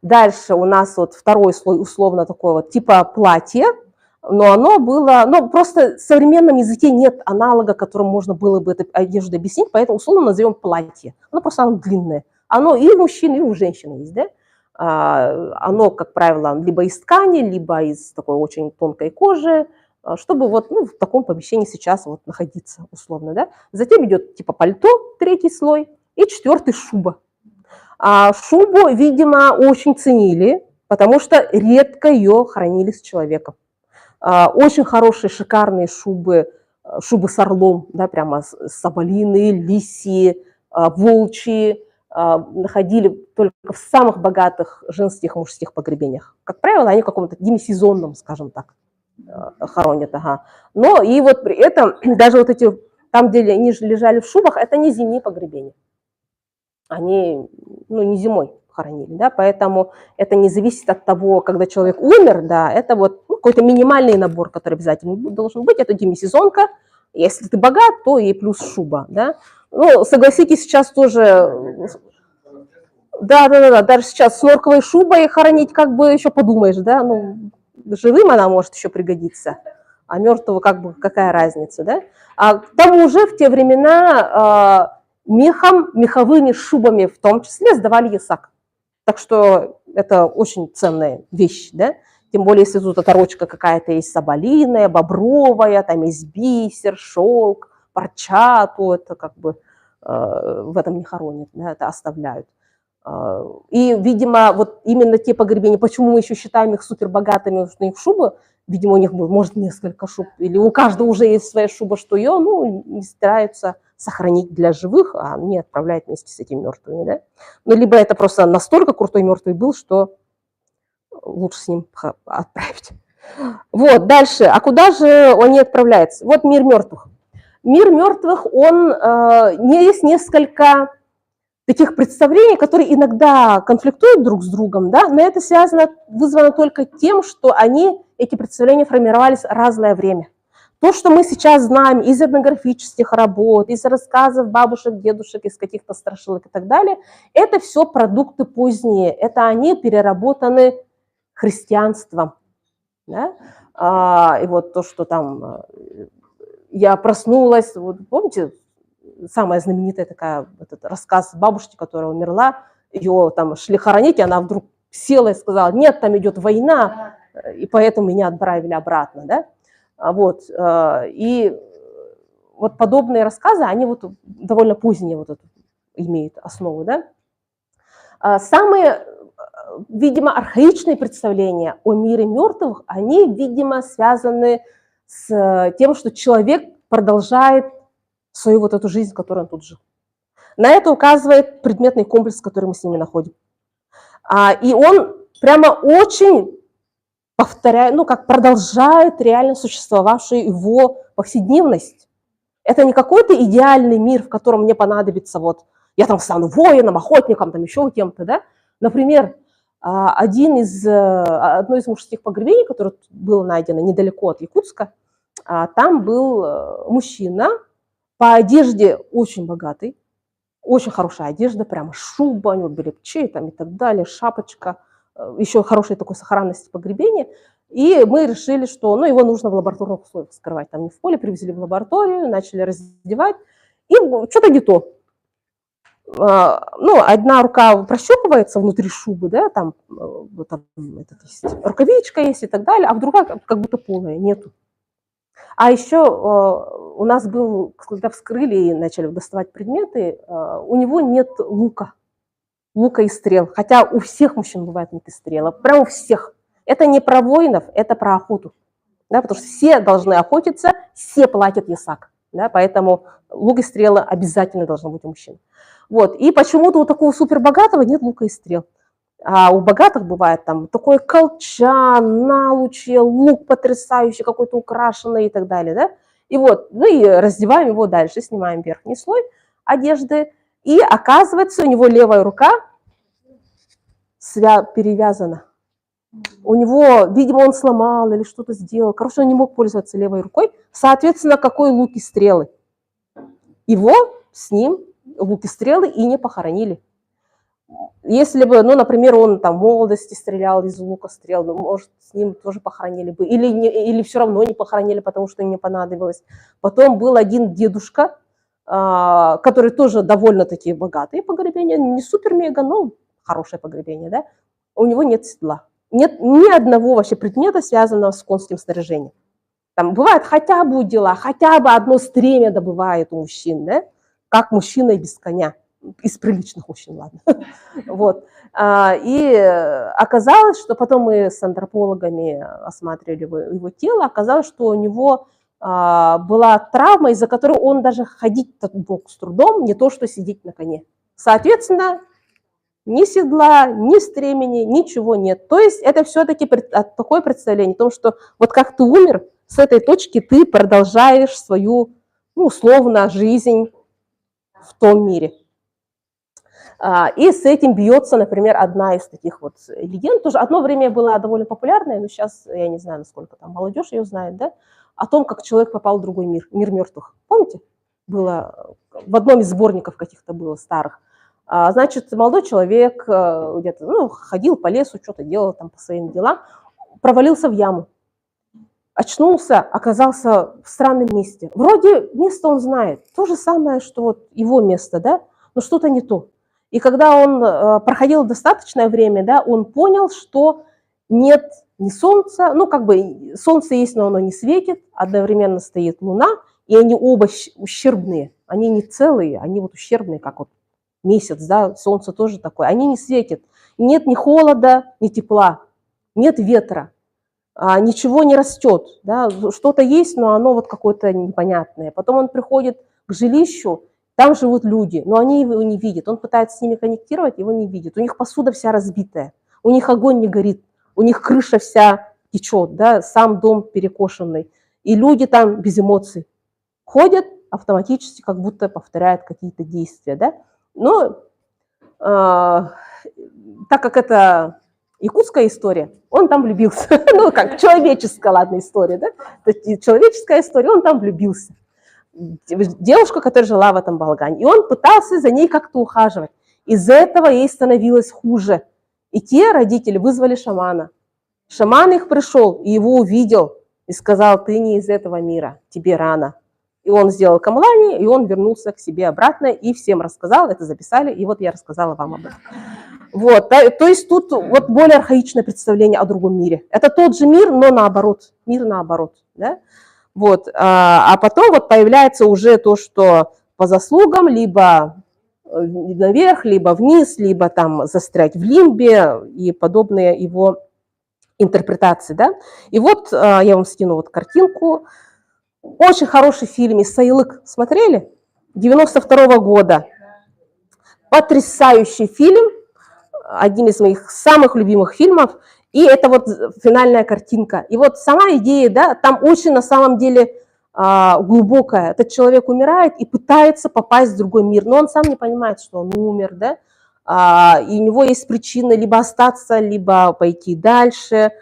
Дальше у нас вот второй слой условно такой вот типа платье, но оно было, ну просто в современном языке нет аналога, которым можно было бы эту одежду объяснить, поэтому условно назовем платье. Оно просто оно длинное. Оно и у мужчин, и у женщин есть, да? Оно, как правило, либо из ткани, либо из такой очень тонкой кожи, чтобы вот, ну, в таком помещении сейчас вот находиться условно, да. Затем идет типа пальто, 3-й слой, и 4-й шуба. Шубу, видимо, очень ценили, потому что редко ее хранили с человеком. Очень хорошие, шикарные шубы с орлом, да, прямо соболиные, лисьи, волчьи, находили только в самых богатых женских и мужских погребениях. Как правило, они в каком-то демисезонном, скажем так, хоронят. Ага. Но и вот при этом даже вот эти, там, где они лежали в шубах, это не зимние погребения. Они, ну, не зимой хоронили, да, поэтому это не зависит от того, когда человек умер, да, это вот, ну, какой-то минимальный набор, который обязательно должен быть, это демисезонка, если ты богат, то и плюс шуба, да. Ну, согласитесь, сейчас тоже... Да, даже сейчас с норковой шубой хоронить, как бы еще подумаешь, да, ну, живым она может еще пригодиться, а мертвого как бы какая разница, да? А к тому же в те времена меховыми шубами в том числе сдавали ясак. Так что это очень ценная вещь, да? Тем более, если тут оторочка какая-то есть соболиная, бобровая, там есть бисер, шелк, парча, то это как бы в этом не хоронят, да, это оставляют. И, видимо, вот именно те погребения, почему мы еще считаем их супербогатыми, что у них шубы, видимо, у них может несколько шуб, или у каждого уже есть своя шуба, что ее, ну, не стараются сохранить для живых, а не отправляют вместе с этими мертвыми, да. Ну, либо это просто настолько крутой мертвый был, что лучше с ним отправить. Вот, дальше. А куда же они отправляются? Вот мир мертвых. Мир мертвых, не есть несколько таких представлений, которые иногда конфликтуют друг с другом, да, но это вызвано только тем, что эти представления формировались в разное время. То, что мы сейчас знаем из этнографических работ, из рассказов бабушек, дедушек, из каких-то страшилок и так далее, это все продукты поздние, это они переработаны христианством. Да? И вот то, что там я проснулась, вот, помните, самая знаменитая такая, этот рассказ бабушки, которая умерла, ее там шли хоронить, и она вдруг села и сказала: нет, там идет война, и поэтому меня отправили обратно, да? Вот, и вот подобные рассказы, они вот довольно поздние вот имеют основу, да? Самые, видимо, архаичные представления о мире мертвых, они, видимо, связаны с тем, что человек продолжает свою вот эту жизнь, которую он тут жил. На это указывает предметный комплекс, который мы с ними находим. И он прямо очень повторяет, ну, как продолжает реально существовавшую его повседневность. Это не какой-то идеальный мир, в котором мне понадобится, вот, я там стану воином, охотником, там еще кем-то, да. Например, одно из мужских погребений, которое было найдено недалеко от Якутска, там был мужчина, по одежде очень богатый, очень хорошая одежда, прямо шуба, у него были пчи там и так далее, шапочка, еще хорошей такой сохранности погребения. И мы решили, что его нужно в лабораторных условиях скрывать. Там не в поле, привезли в лабораторию, начали раздевать, и что-то не то. Одна рука прощупывается внутри шубы, да, там есть, рукавичка есть и так далее, а другая как будто полая, нету. А еще у нас был, когда вскрыли и начали доставать предметы, у него нет лука и стрел. Хотя у всех мужчин бывает нет и стрела, прям у всех. Это не про воинов, это про охоту. Да, потому что все должны охотиться, все платят ясак. Да, поэтому лук и стрелы обязательно должны быть у мужчин. Вот. И почему-то у такого супербогатого нет лука и стрел. А у богатых бывает там такой колчан, налучье, лук потрясающий, какой-то украшенный и так далее, да? И вот, и раздеваем его дальше, снимаем верхний слой одежды, и оказывается, у него левая рука перевязана. У него, видимо, он сломал или что-то сделал. Короче, он не мог пользоваться левой рукой. Соответственно, какой лук и стрелы? Его с ним лук и стрелы и не похоронили. Если бы, например, он там в молодости стрелял из лука стрел, может, с ним тоже похоронили бы. Или все равно не похоронили, потому что им не понадобилось. Потом был один дедушка, который тоже довольно-таки богатый погребение, не супер-мега, но хорошее погребение, да? У него нет седла. Нет ни одного вообще предмета, связанного с конским снаряжением. Там бывает хотя бы дела, хотя бы одно стремя добывает у мужчин, да? Как мужчина и без коня. Из приличных мужчин, ладно. Вот. И оказалось, что потом мы с антропологами осматривали его тело, оказалось, что у него была травма, из-за которой он даже ходить мог с трудом, не то что сидеть на коне. Соответственно, ни седла, ни стремени, ничего нет. То есть это все-таки такое представление о том, что вот как ты умер, с этой точки ты продолжаешь свою, условно, жизнь в том мире. И с этим бьется, например, одна из таких вот легенд. Тоже одно время была довольно популярная, но сейчас я не знаю, насколько там молодежь ее знает, да, о том, как человек попал в другой мир, мир мертвых. Помните? было, в одном из сборников каких-то было старых. Значит, молодой человек где-то ходил по лесу, что-то делал там по своим делам, провалился в яму. Очнулся, оказался в странном месте. Вроде место он знает, то же самое, что вот его место, да, но что-то не то. И когда он проходил достаточное время, да, он понял, что нет ни солнца, солнце есть, но оно не светит, одновременно стоит луна, и они оба ущербные, они не целые, они вот ущербные, как вот месяц, да, солнце тоже такое, они не светят, нет ни холода, ни тепла, нет ветра. Ничего не растет, да, что-то есть, но оно вот какое-то непонятное. Потом он приходит к жилищу, там живут люди, но они его не видят. Он пытается с ними коннектировать, его не видят. У них посуда вся разбитая, у них огонь не горит, у них крыша вся течет, да, сам дом перекошенный. И люди там без эмоций ходят, автоматически как будто повторяют какие-то действия, да. Но так как это якутская история, он там влюбился. Ну, как человеческая, ладно, история, да? Человеческая история, он там влюбился. Девушка, которая жила в этом балагане. И он пытался за ней как-то ухаживать. Из-за этого ей становилось хуже. И те родители вызвали шамана. Шаман их пришел, и его увидел, и сказал: ты не из этого мира, тебе рано. И он сделал камлани, и он вернулся к себе обратно, и всем рассказал, это записали, и вот я рассказала вам об этом. Вот, то есть тут вот более архаичное представление о другом мире. Это тот же мир, но наоборот, мир наоборот, да? Вот, а потом вот появляется уже то, что по заслугам либо наверх, либо вниз, либо там застрять в лимбе и подобные его интерпретации, да? И вот я вам скину вот картинку. Очень хороший фильм «Исаилык». Смотрели? 92-го года. Потрясающий фильм. Один из моих самых любимых фильмов. И это вот финальная картинка. И вот сама идея, да, там очень на самом деле глубокая. Этот человек умирает и пытается попасть в другой мир. Но он сам не понимает, что он умер, да. И у него есть причины либо остаться, либо пойти дальше.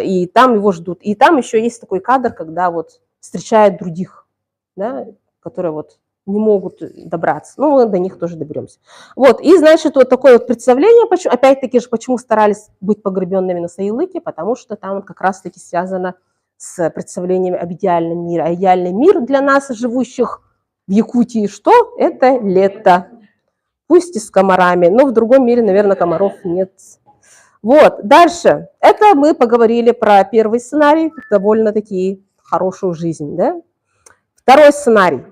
И там его ждут. И там еще есть такой кадр, когда вот встречает других, да, которые вот не могут добраться. Ну, мы до них тоже доберемся. Вот, и, значит, вот такое вот представление, опять-таки же, почему старались быть погребенными на Саилыке, потому что там как раз-таки связано с представлением об идеальном мире. А идеальный мир для нас, живущих в Якутии, что? Это лето. Пусть и с комарами, но в другом мире, наверное, комаров нет. Вот, дальше. Это мы поговорили про первый сценарий, довольно-таки хорошую жизнь, да? Второй сценарий.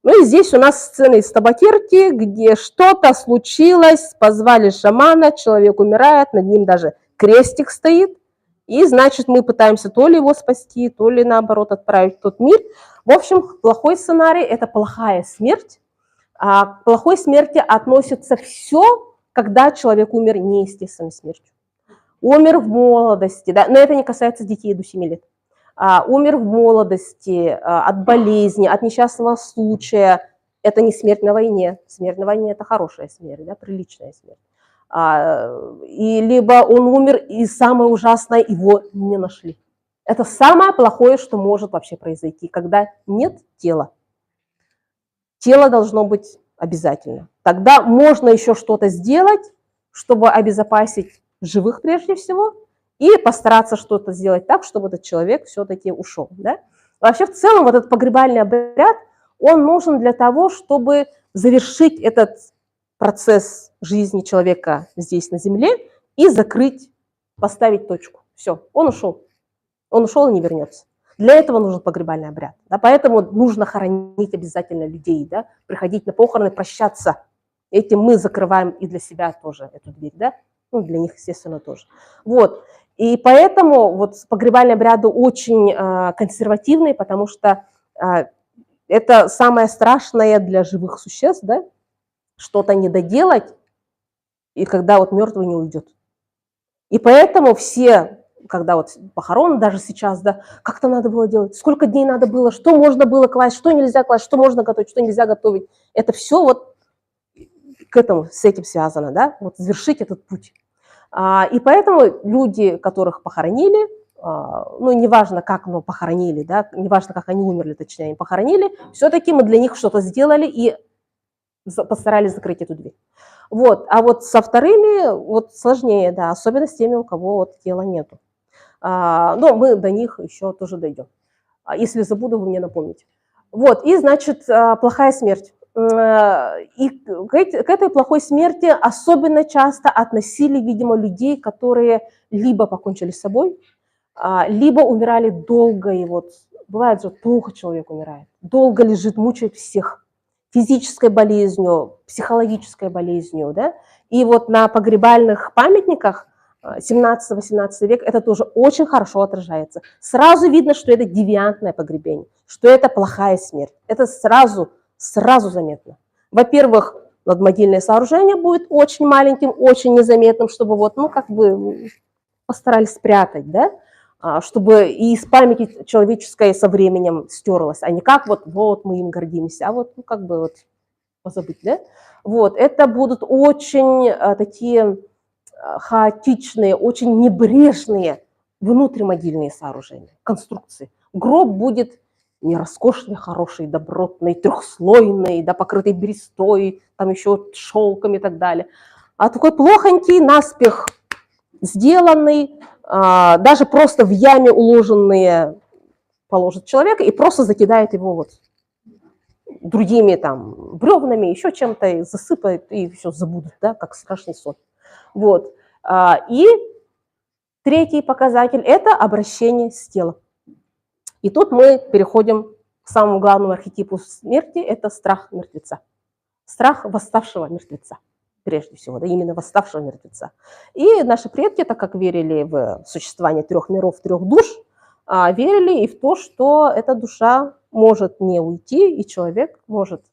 Ну и здесь у нас сцена из Табакерки, где что-то случилось, позвали шамана, человек умирает, над ним даже крестик стоит, и, значит, мы пытаемся то ли его спасти, то ли, наоборот, отправить в тот мир. В общем, плохой сценарий – это плохая смерть. А к плохой смерти относится все, когда человек умер неестественной смертью. Умер в молодости, да, но это не касается детей до 7 лет. Умер в молодости, от болезни, от несчастного случая. Это не смерть на войне. Смерть на войне – это хорошая смерть, да, приличная смерть. И либо он умер, и самое ужасное – его не нашли. Это самое плохое, что может вообще произойти, когда нет тела. Тело должно быть обязательно. Тогда можно еще что-то сделать, чтобы обезопасить живых прежде всего, и постараться что-то сделать так, чтобы этот человек все-таки ушел. Да? Вообще в целом вот этот погребальный обряд, он нужен для того, чтобы завершить этот процесс жизни человека здесь на земле и закрыть, поставить точку. Все, он ушел и не вернется. Для этого нужен погребальный обряд. Да? Поэтому нужно хоронить обязательно людей, да? Приходить на похороны, прощаться. Этим мы закрываем и для себя тоже эту дверь, да? Ну, для них, естественно, тоже. Вот. И поэтому вот погребальные обряды очень консервативные, потому что это самое страшное для живых существ, да? Что-то не доделать, и когда вот мертвый не уйдет. И поэтому все, когда вот похороны даже сейчас, да, как-то надо было делать, сколько дней надо было, что можно было класть, что нельзя класть, что можно готовить, что нельзя готовить. Это все вот к этому, с этим связано, да, вот завершить этот путь. И поэтому люди, которых похоронили, ну, неважно, как мы похоронили, да, неважно, как они умерли, точнее, они похоронили, все-таки мы для них что-то сделали и постарались закрыть эту дверь. Вот. А вот со вторыми вот сложнее, да, особенно с теми, у кого вот тела нету. Но мы до них еще тоже дойдем. Если забуду, вы мне напомните. Вот, и, значит, плохая смерть. И к этой плохой смерти особенно часто относили, видимо, людей, которые либо покончили с собой, либо умирали долго. И вот бывает же, плохо человек умирает, долго лежит, мучает всех физической болезнью, психологической болезнью, да. И вот на погребальных памятниках 17-18 век это тоже очень хорошо отражается. Сразу видно, что это девиантное погребение, что это плохая смерть. Это сразу заметно. Во-первых, надмогильное сооружение будет очень маленьким, очень незаметным, чтобы вот, ну, как бы постарались спрятать, да, чтобы и из памяти человеческой со временем стерлось, а не как вот мы им гордимся, а вот, ну, как бы вот позабыть, да. Вот, это будут очень такие хаотичные, очень небрежные внутримогильные сооружения, конструкции. Гроб будет не роскошный, хороший, добротный, трехслойный, да, покрытый берестой, там еще шелками и так далее, а такой плохонький, наспех сделанный, даже просто в яме уложенные положит человека и просто закидает его вот другими там бревнами, еще чем-то, и засыпает, и все забудут, да, как страшный сон. Вот. И третий показатель – это обращение с телом. И тут мы переходим к самому главному архетипу смерти – это страх мертвеца. Страх восставшего мертвеца, прежде всего, да, именно восставшего мертвеца. И наши предки, так как верили в существование 3 миров, 3 душ, верили и в то, что эта душа может не уйти, и человек может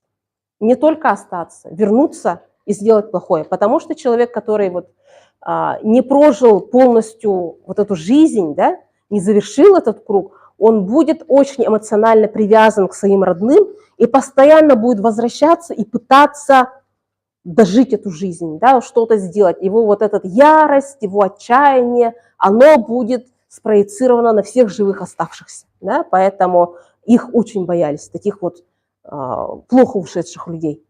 не только остаться, вернуться и сделать плохое. Потому что человек, который вот не прожил полностью вот эту жизнь, да, не завершил этот круг, он будет очень эмоционально привязан к своим родным и постоянно будет возвращаться и пытаться дожить эту жизнь, да, что-то сделать. Его вот эта ярость, его отчаяние, оно будет спроецировано на всех живых оставшихся. Да, поэтому их очень боялись, таких вот плохо ушедших людей.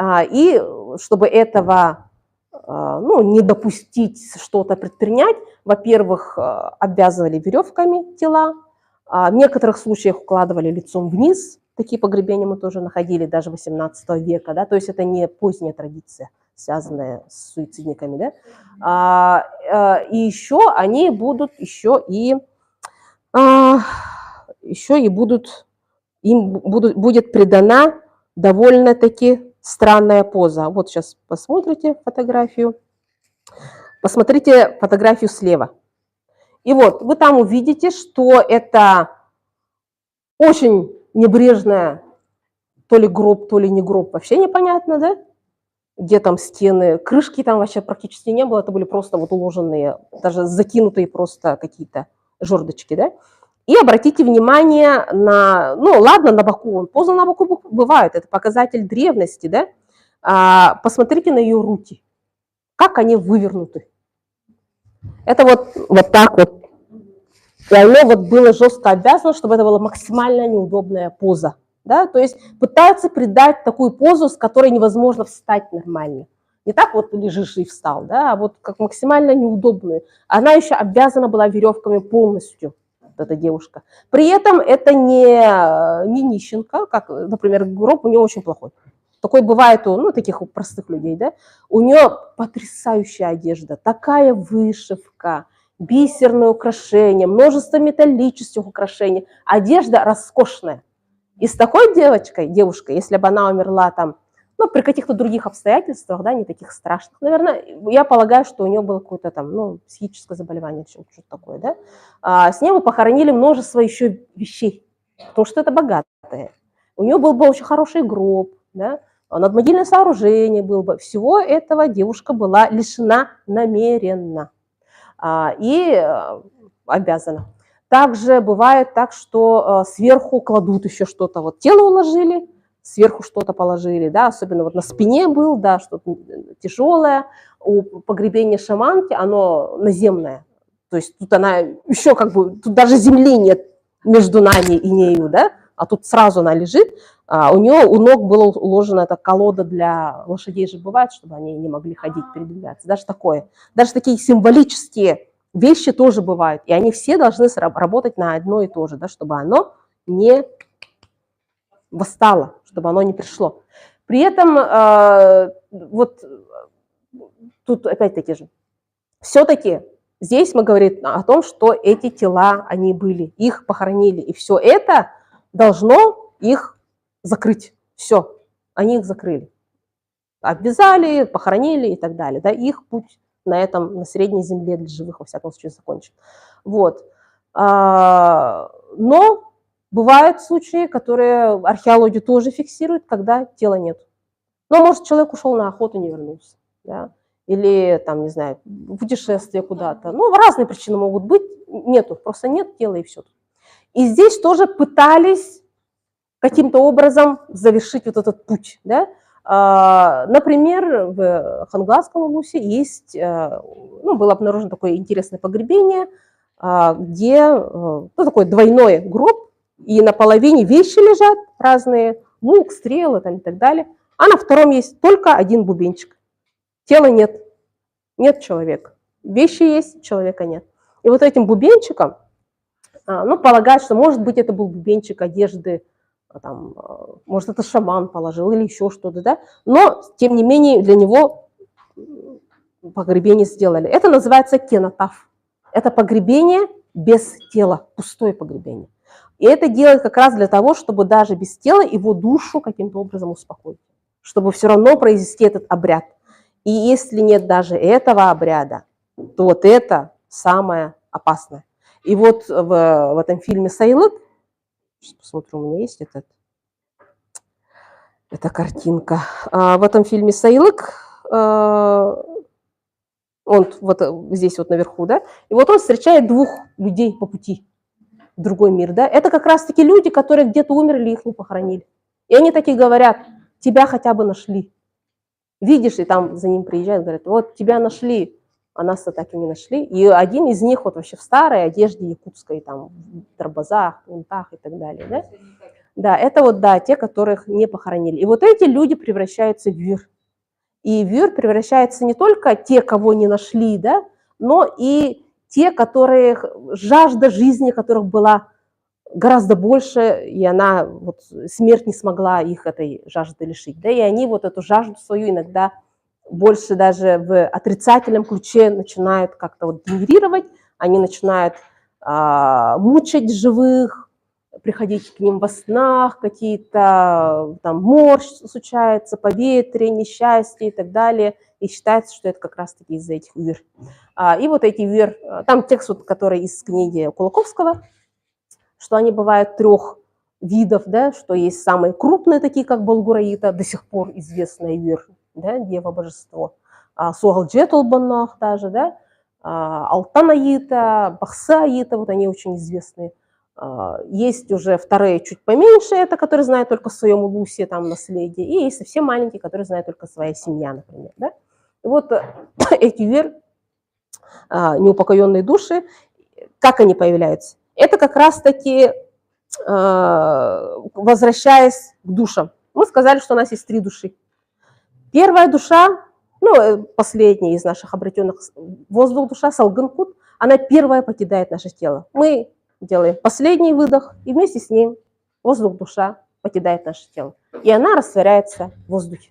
И чтобы этого не допустить что-то предпринять, во-первых, обвязывали веревками тела, в некоторых случаях укладывали лицом вниз, такие погребения мы тоже находили даже 18 века, да, то есть это не поздняя традиция, связанная с суицидниками, да. И еще они будут, им будет придана довольно-таки странная поза. Вот сейчас посмотрите фотографию. Посмотрите фотографию слева. И вот вы там увидите, что это очень небрежная, то ли гроб, то ли не гроб, вообще непонятно, да? Где там стены, крышки там вообще практически не было, это были просто вот уложенные, даже закинутые просто какие-то жердочки, да? И обратите внимание на, на боку, поза на боку бывает, это показатель древности, да? Посмотрите на ее руки, как они вывернуты. Это вот так вот. И оно вот было жестко обвязано, чтобы это была максимально неудобная поза. Да? То есть пытаются придать такую позу, с которой невозможно встать нормально. Не так вот лежишь и встал, да, а вот как максимально неудобную. Она еще обвязана была веревками полностью, эта девушка. При этом это не нищенка, как, например, гроб у нее очень плохой. Такой бывает у таких простых людей, да. У нее потрясающая одежда, такая вышивка, бисерные украшения, множество металлических украшений. Одежда роскошная. И с такой девушкой, если бы она умерла там, при каких-то других обстоятельствах, да, не таких страшных, наверное, я полагаю, что у нее было какое-то там, психическое заболевание, что-то такое, да. С ней мы похоронили множество еще вещей, потому что это богатая. У нее был бы очень хороший гроб, да, надмогильное сооружение было бы. Всего этого девушка была лишена намеренно и обязана. Также бывает так, что сверху кладут еще что-то, вот тело уложили, сверху что-то положили, да, особенно вот на спине был, да, что-то тяжелое. У погребения шаманки оно наземное, То есть тут она еще как бы, тут даже земли нет между нами и нею, да, а тут сразу она лежит. У нее у ног была уложена эта колода для лошадей же бывает, чтобы они не могли ходить, передвигаться. Даже такое. Даже такие символические вещи тоже бывают. И они все должны работать на одно и то же, да, чтобы оно не восстало, чтобы оно не пришло. При этом вот тут опять-таки же, все-таки здесь мы говорим о том, что эти тела, они были, их похоронили, и все это должно их закрыть. Все, они их закрыли. Обвязали, похоронили и так далее. Да, их путь на этом, на Средней Земле для живых, во всяком случае, закончен. Вот. Но бывают случаи, которые археология тоже фиксирует, когда тела нет. Ну, может, человек ушел на охоту, не вернулся. Да? Или, там, не знаю, путешествие куда-то. Ну, разные причины могут быть. Нету, просто нет тела и все. И здесь тоже пытались каким-то образом завершить вот этот путь. Да? Например, в Хангалском улусе есть, ну, было обнаружено такое интересное погребение, где, ну, такой двойной гроб, и на половине вещи лежат разные, лук, стрелы там, и так далее, а на втором есть только один бубенчик. Тела нет, нет человека. Вещи есть, человека нет. И вот этим бубенчиком, ну, полагают, что, может быть, это был бубенчик одежды, там, может, это шаман положил или еще что-то, да, но, тем не менее, для него погребение сделали. Это называется кенотаф. Это погребение без тела, пустое погребение. И это делают как раз для того, чтобы даже без тела его душу каким-то образом успокоить, чтобы все равно произвести этот обряд. И если нет даже этого обряда, то вот это самое опасное. И вот в этом фильме «Сайлык», сейчас посмотрю, у меня есть эта картинка. В этом фильме «Сайлык», он вот здесь вот наверху, да, и вот он встречает двух людей по пути в другой мир, да. Это как раз-таки люди, которые где-то умерли, их не похоронили. И они такие говорят: тебя хотя бы нашли. Видишь, и там за ним приезжают, говорят: вот тебя нашли, а нас-то так и не нашли. И один из них вот вообще в старой одежде якутской, там, в дарбазах, унтах и так далее, да. Да, это вот, да, те, которых не похоронили. И вот эти люди превращаются в вир. И в вир превращаются не только те, кого не нашли, да, но и те, которых жажда жизни, которых была гораздо больше, и она, вот, смерть не смогла их этой жажды лишить. Да, и они вот эту жажду свою иногда больше даже в отрицательном ключе начинают как-то вот генерировать, они начинают мучить живых, приходить к ним во снах, какие-то там морщ случается, поветрие, несчастье и так далее. И считается, что это как раз-таки из-за этих вир. И вот эти вир, там текст, вот, который из книги Кулаковского, что они бывают 3 видов, да, что есть самые крупные, такие как Болгураита, до сих пор известная вир, да, дева-божество, Сугалджетулбанах даже, да, Алтанаита, Бахсаита, вот они очень известные. Есть уже вторые чуть поменьше, это которые знают только в своем улусе, там, наследие, и есть совсем маленькие, которые знают только своя семья, например. Да? И вот эти вир, неупокоенные души, как они появляются? Это как раз-таки, возвращаясь к душам. Мы сказали, что у нас есть 3 души. Первая душа, ну, последняя из наших обретенных, воздух душа, Салгынкут, она первая покидает наше тело. Мы делаем последний выдох, и вместе с ним воздух душа покидает наше тело. И она растворяется в воздухе.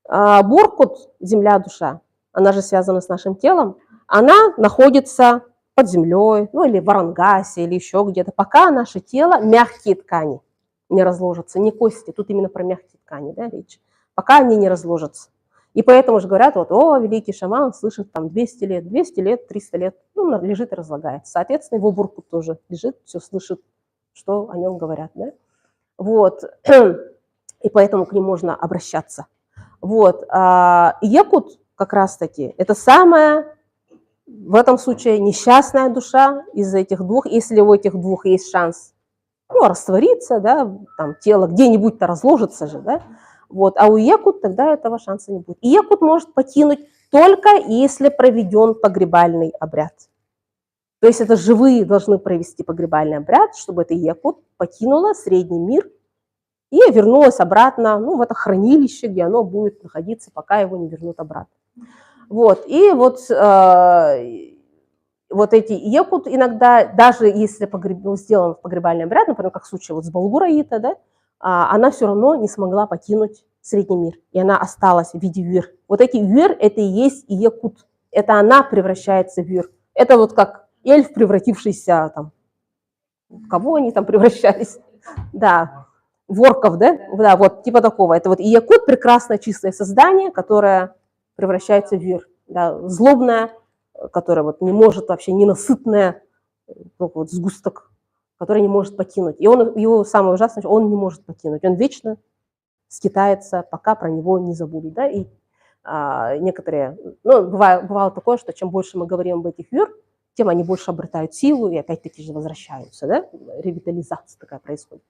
Боркут, земля душа, она же связана с нашим телом, она находится под землей, ну или в Арангасе, или еще где-то, пока наше тело, мягкие ткани не разложатся, не кости, тут именно про мягкие ткани, да, речь, пока они не разложатся. И поэтому же говорят, вот, о, великий шаман слышит там 200 лет, 300 лет, ну, лежит и разлагается. Соответственно, его буркут тоже лежит, все слышит, что о нем говорят, да. Вот, и поэтому к ним можно обращаться. Вот, и якут как раз-таки, это самая, в этом случае, несчастная душа из этих 2, если у этих 2 есть шанс, ну, раствориться, да, там тело где-нибудь-то разложится же, да. Вот, а у якут тогда этого шанса не будет. И якут может покинуть только если проведен погребальный обряд. То есть это живые должны провести погребальный обряд, чтобы это якут покинуло средний мир и вернулось обратно, ну, в это хранилище, где оно будет находиться, пока его не вернут обратно. Вот, и вот, вот эти якут иногда, даже если сделан погребальный обряд, например, как в случае вот с Балгураита, да, она все равно не смогла покинуть средний мир, и она осталась в виде вир. Вот эти вир – это и есть якут, это она превращается в вир. Это вот как эльф, превратившийся там, в кого они там превращались? Да, в орков, да? Да, вот типа такого. Это вот и якут – прекрасное чистое создание, которое превращается в вир. Да, злобное, которое вот не может вообще, ненасытное, вот сгусток, который не может покинуть. И он, его самое ужасное, он не может покинуть. Он вечно скитается, пока про него не забудут. Да? И некоторые, ну, бывало такое, что чем больше мы говорим об этих вир, тем они больше обретают силу и опять-таки же возвращаются, да? Ревитализация такая происходит.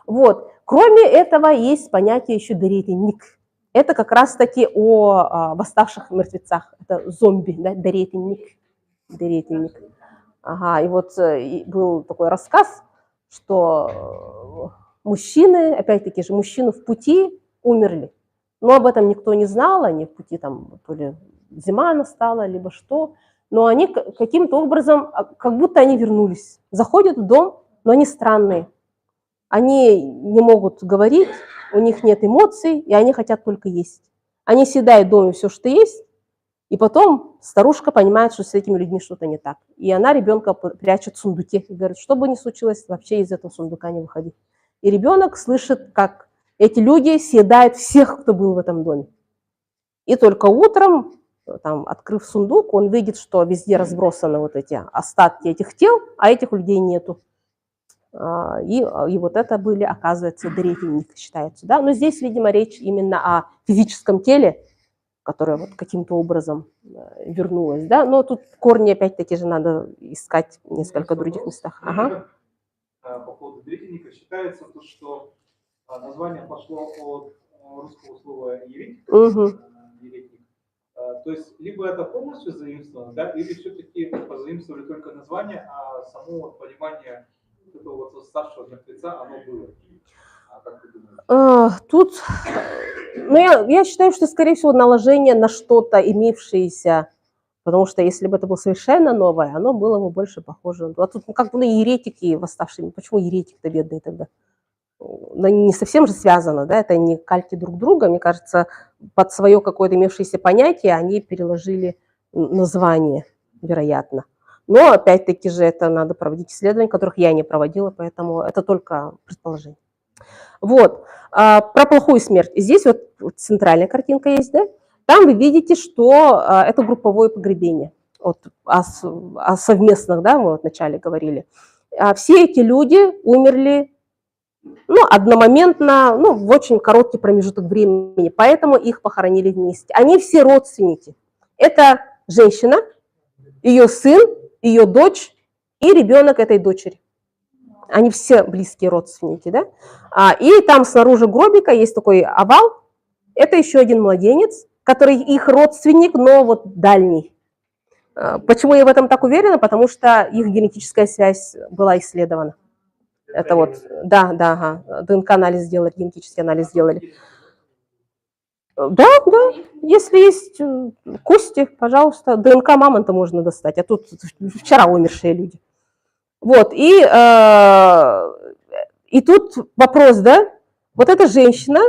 Вот. Кроме этого, есть понятие еще даретиник. Это как раз-таки о восставших мертвецах. Это зомби, да? Даретиник. Даретиник. Ага, и вот был такой рассказ, что мужчины, опять-таки же, мужчины в пути умерли. Но об этом никто не знал, они в пути там, то ли зима настала, либо что. Но они каким-то образом, как будто они вернулись. Заходят в дом, но они странные. Они не могут говорить, у них нет эмоций, и они хотят только есть. Они съедают в доме все, что есть, и потом старушка понимает, что с этими людьми что-то не так. И она ребенка прячет в сундуке и говорит, что бы ни случилось, вообще из этого сундука не выходи. И ребенок слышит, как эти люди съедают всех, кто был в этом доме. И только утром, там, открыв сундук, он видит, что везде разбросаны вот эти остатки этих тел, а этих людей нету. И вот это были, оказывается, даретинник считается. Да? Но здесь, видимо, речь именно о физическом теле, которое вот каким-то образом вернулось. Да? Но тут корни, опять-таки, же надо искать в несколько других местах. Ага. По поводу даретинника считается, что название пошло от русского слова еретик. Еретик. То есть либо это полностью заимствовано, да, или все-таки позаимствовали только название, а само вот понимание этого вот старшего мертвеца, оно было. Как ты думаешь? Тут, ну, я считаю, что, скорее всего, наложение на что-то имевшееся, потому что если бы это было совершенно новое, оно было бы больше похоже. А тут как бы еретики восставшие. Почему еретик-то бедный тогда? Но не совсем же связано, да, это не кальки друг друга. Мне кажется, под свое какое-то имевшееся понятие они переложили название, вероятно. Но, опять-таки же, это надо проводить исследования, которых я не проводила, поэтому это только предположение. Вот. Про плохую смерть. Здесь вот центральная картинка есть, да? Там вы видите, что это групповое погребение. Вот о совместных, да, мы вот вначале говорили. Все эти люди умерли, ну, одномоментно, ну, в очень короткий промежуток времени, поэтому их похоронили вместе. Они все родственники. Это женщина, ее сын, ее дочь и ребенок этой дочери. Они все близкие родственники, да? И там снаружи гробика есть такой овал. Это еще один младенец, который их родственник, но вот дальний. Почему я в этом так уверена? Потому что их генетическая связь была исследована. Это вот, да, ага, ДНК-анализ сделали, генетический анализ сделали. Да, если есть кости, пожалуйста, ДНК мамонта можно достать, а тут вчера умершие люди. Вот, и тут вопрос, да, вот эта женщина,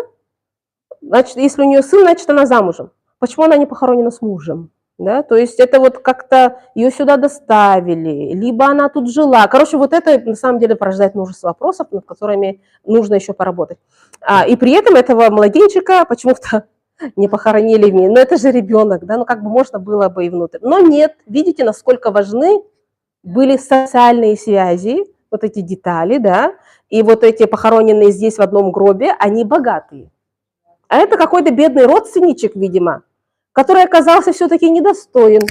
значит, если у нее сын, значит, она замужем. Почему она не похоронена с мужем? Да, то есть это вот как-то ее сюда доставили, либо она тут жила. Короче, вот это на самом деле порождает множество вопросов, над которыми нужно еще поработать. И при этом этого младенчика почему-то не похоронили вместе. Но это же ребенок, да, ну как бы можно было бы и внутрь. Но нет, видите, насколько важны были социальные связи, вот эти детали, да, и вот эти похороненные здесь в одном гробе, они богатые. А это какой-то бедный родственничек, видимо, который оказался все-таки недостоин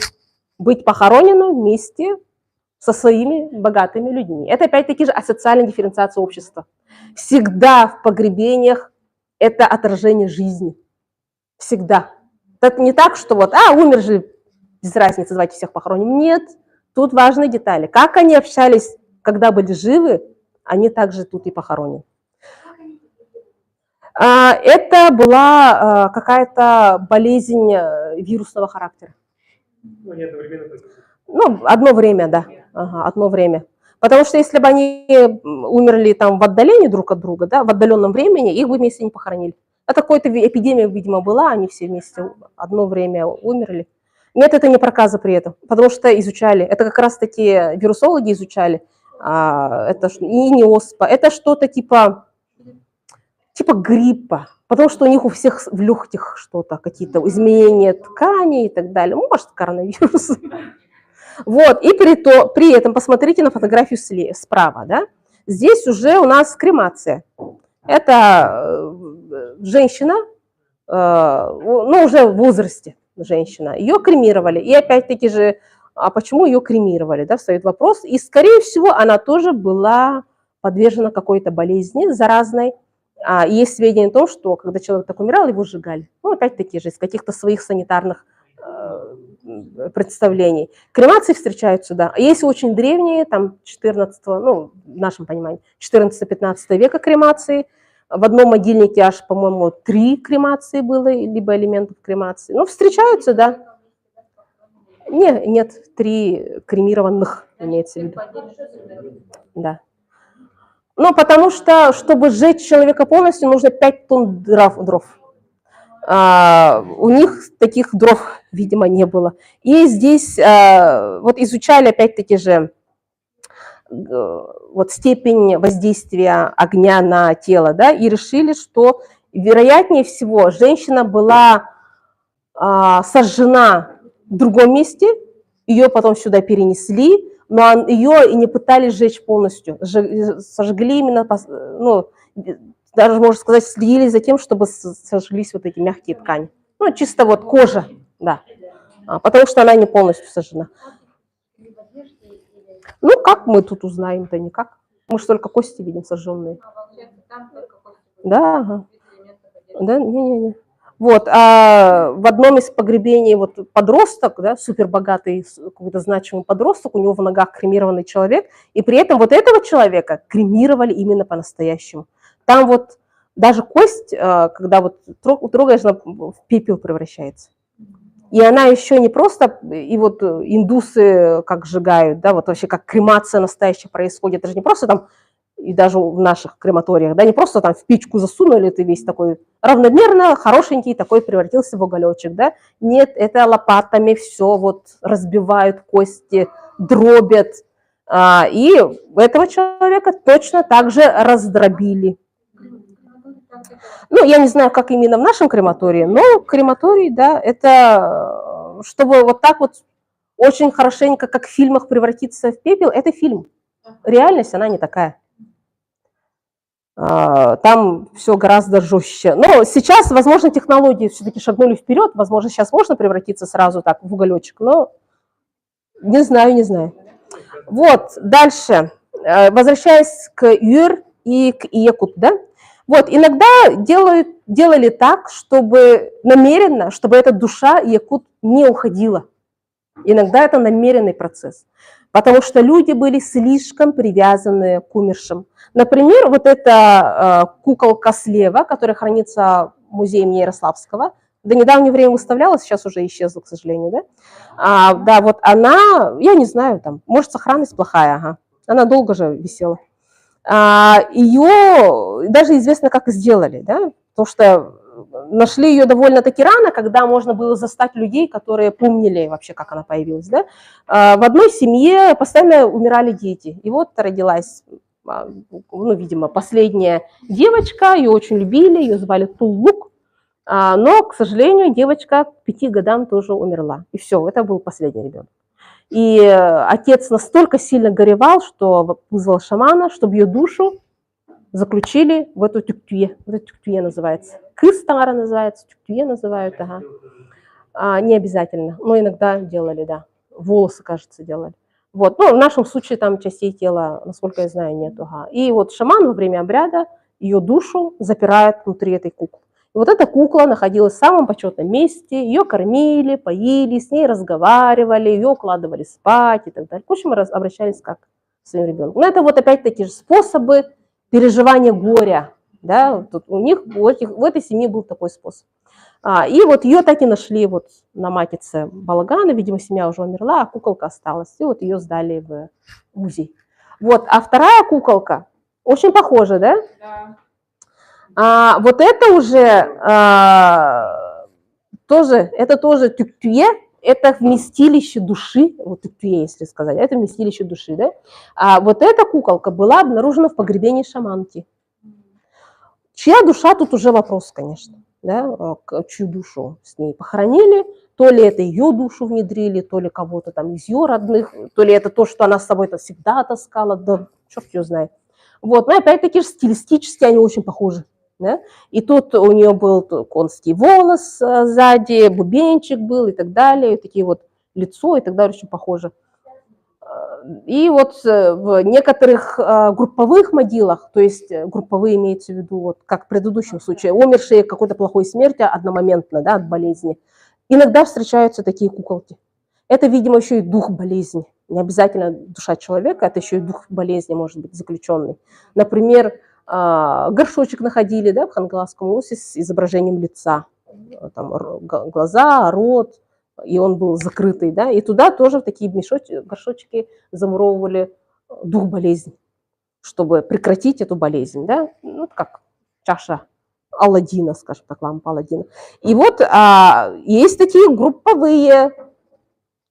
быть похороненным вместе со своими богатыми людьми. Это опять-таки же асоциальная дифференциация общества. Всегда в погребениях это отражение жизни. Всегда. Это не так, что вот, умер же, без разницы, давайте всех похороним. Нет. тут важные детали. Как они общались, когда были живы, они также тут и похоронены. Это была какая-то болезнь вирусного характера. Ну, они одновременно только. Ну, одно время, да. Ага, одно время. Потому что если бы они умерли там в отдалении друг от друга, да, в отдаленном времени, их бы вместе не похоронили. Это какая-то эпидемия, видимо, была, они все вместе одно время умерли. Нет, это не проказа при этом, потому что изучали. Это как раз-таки вирусологи изучали. Это и не оспа, это что-то типа гриппа, потому что у них у всех в легких что-то, какие-то изменения тканей и так далее. Может, коронавирус. Вот, и при этом посмотрите на фотографию справа, да? Здесь уже у нас кремация. Это женщина, ну, уже в возрасте женщина. Ее кремировали. И опять-таки же, а почему ее кремировали, да, встает вопрос. И, скорее всего, она тоже была подвержена какой-то болезни заразной. Есть сведения о том, что когда человек так умирал, его сжигали. Ну, опять-таки же, из каких-то своих санитарных представлений. Кремации встречаются, да. Есть очень древние, там 14, ну, в нашем понимании, 14-15 века кремации. В одном могильнике аж, по-моему, 3 кремации было, либо элементов кремации. Ну, встречаются, да. Нет, 3 кремированных, имеется в виду. Да. Ну, потому что, чтобы сжечь человека полностью, нужно 5 тонн дров. У них таких дров, видимо, не было. И здесь вот изучали, опять-таки же, вот степень воздействия огня на тело, да, и решили, что, вероятнее всего, женщина была сожжена в другом месте, ее потом сюда перенесли, но ее и не пытались сжечь полностью. Сожгли именно, ну, даже, можно сказать, следили за тем, чтобы сожглись вот эти мягкие ткани. Ну, чисто вот кожа, да, потому что она не полностью сожжена. Ну, как мы тут узнаем-то никак? Мы же только кости видим сожженные. Да, ага. Да, не-не-не. Вот, в одном из погребений вот подросток, да, супербогатый, какой-то значимый подросток, у него в ногах кремированный человек, и при этом вот этого человека кремировали именно по-настоящему. Там вот даже кость, когда вот трогаешь, она в пепел превращается. И она еще не просто, и вот индусы как сжигают, да, вот вообще как кремация настоящая происходит, это же не просто там, и даже в наших крематориях, да, не просто там в печку засунули, ты весь такой равномерно, хорошенький такой превратился в уголечек, да. Нет, это лопатами все вот разбивают кости, дробят, и этого человека точно так же раздробили. Ну, я не знаю, как именно в нашем крематории, но крематорий, да, это чтобы вот так вот очень хорошенько, как в фильмах, превратиться в пепел, это фильм. Реальность, она не такая. Там все гораздо жестче. Но сейчас, возможно, технологии все-таки шагнули вперед, возможно, сейчас можно превратиться сразу так в уголечек, но не знаю. Вот, дальше. Возвращаясь к Юр и к Якут, да? Вот, иногда делали так, чтобы намеренно, чтобы эта душа Якут не уходила. Иногда это намеренный процесс, потому что люди были слишком привязаны к умершим. Например, вот эта куколка слева, которая хранится в музее имени Ярославского, до недавнего времени выставлялась, сейчас уже исчезла, к сожалению, да? Да, вот она, я не знаю, там, может, сохранность плохая, ага. Она долго же висела. Ее даже известно, как сделали, да? Потому что нашли ее довольно-таки рано, когда можно было застать людей, которые помнили вообще, как она появилась, да? В одной семье постоянно умирали дети, и вот родилась, ну, видимо, последняя девочка, ее очень любили, ее звали Туллук, но, к сожалению, девочка к 5 годам тоже умерла, и все, это был последний ребенок. И отец настолько сильно горевал, что вызвал шамана, чтобы ее душу заключили в эту тюктюе. Вот это тюктюе называется. Кыстара называется, тюктюе называют. Ага. Не обязательно, но иногда делали, да. Волосы, кажется, делали. Вот. Ну, в нашем случае там частей тела, насколько я знаю, нет. Ага. И вот шаман во время обряда ее душу запирает внутри этой куклы. Вот эта кукла находилась в самом почетном месте, ее кормили, поили, с ней разговаривали, ее укладывали спать и так далее. В общем, обращались как к своим ребенком. Но это вот опять-таки же способы переживания горя. Да? Тут у них, в этой семье был такой способ. И вот ее так и нашли вот на макице балагана, видимо, семья уже умерла, а куколка осталась. И вот ее сдали в музей. Вот, а вторая куколка очень похожа, да? Да. Вот это уже тоже тюктюе, это вместилище души, вот тюктюе, если сказать, это вместилище души, да? А вот эта куколка была обнаружена в погребении шаманки. Чья душа, тут уже вопрос, конечно, да? Чью душу с ней похоронили, то ли это ее душу внедрили, то ли кого-то там из ее родных, то ли это то, что она с собой-то всегда таскала, да черт ее знает. Вот, но опять-таки стилистически они очень похожи. Да? И тут у нее был конский волос сзади, бубенчик был и так далее, и такие вот лицо и так далее, очень похоже. И вот в некоторых групповых могилах, то есть групповые имеется в виду, вот как в предыдущем случае, умершие какой-то плохой смертью одномоментно, да, от болезни, иногда встречаются такие куколки. Это, видимо, еще и дух болезни. Не обязательно душа человека, это еще и дух болезни может быть заключенный. Например, горшочек находили, да, в Хангаласском улусе с изображением лица. Там глаза, рот, и он был закрытый, да, и туда тоже в такие горшочки замуровывали дух болезни, чтобы прекратить эту болезнь, да, ну, как чаша Аладдина, скажем так, лампа Аладдина. И вот есть такие групповые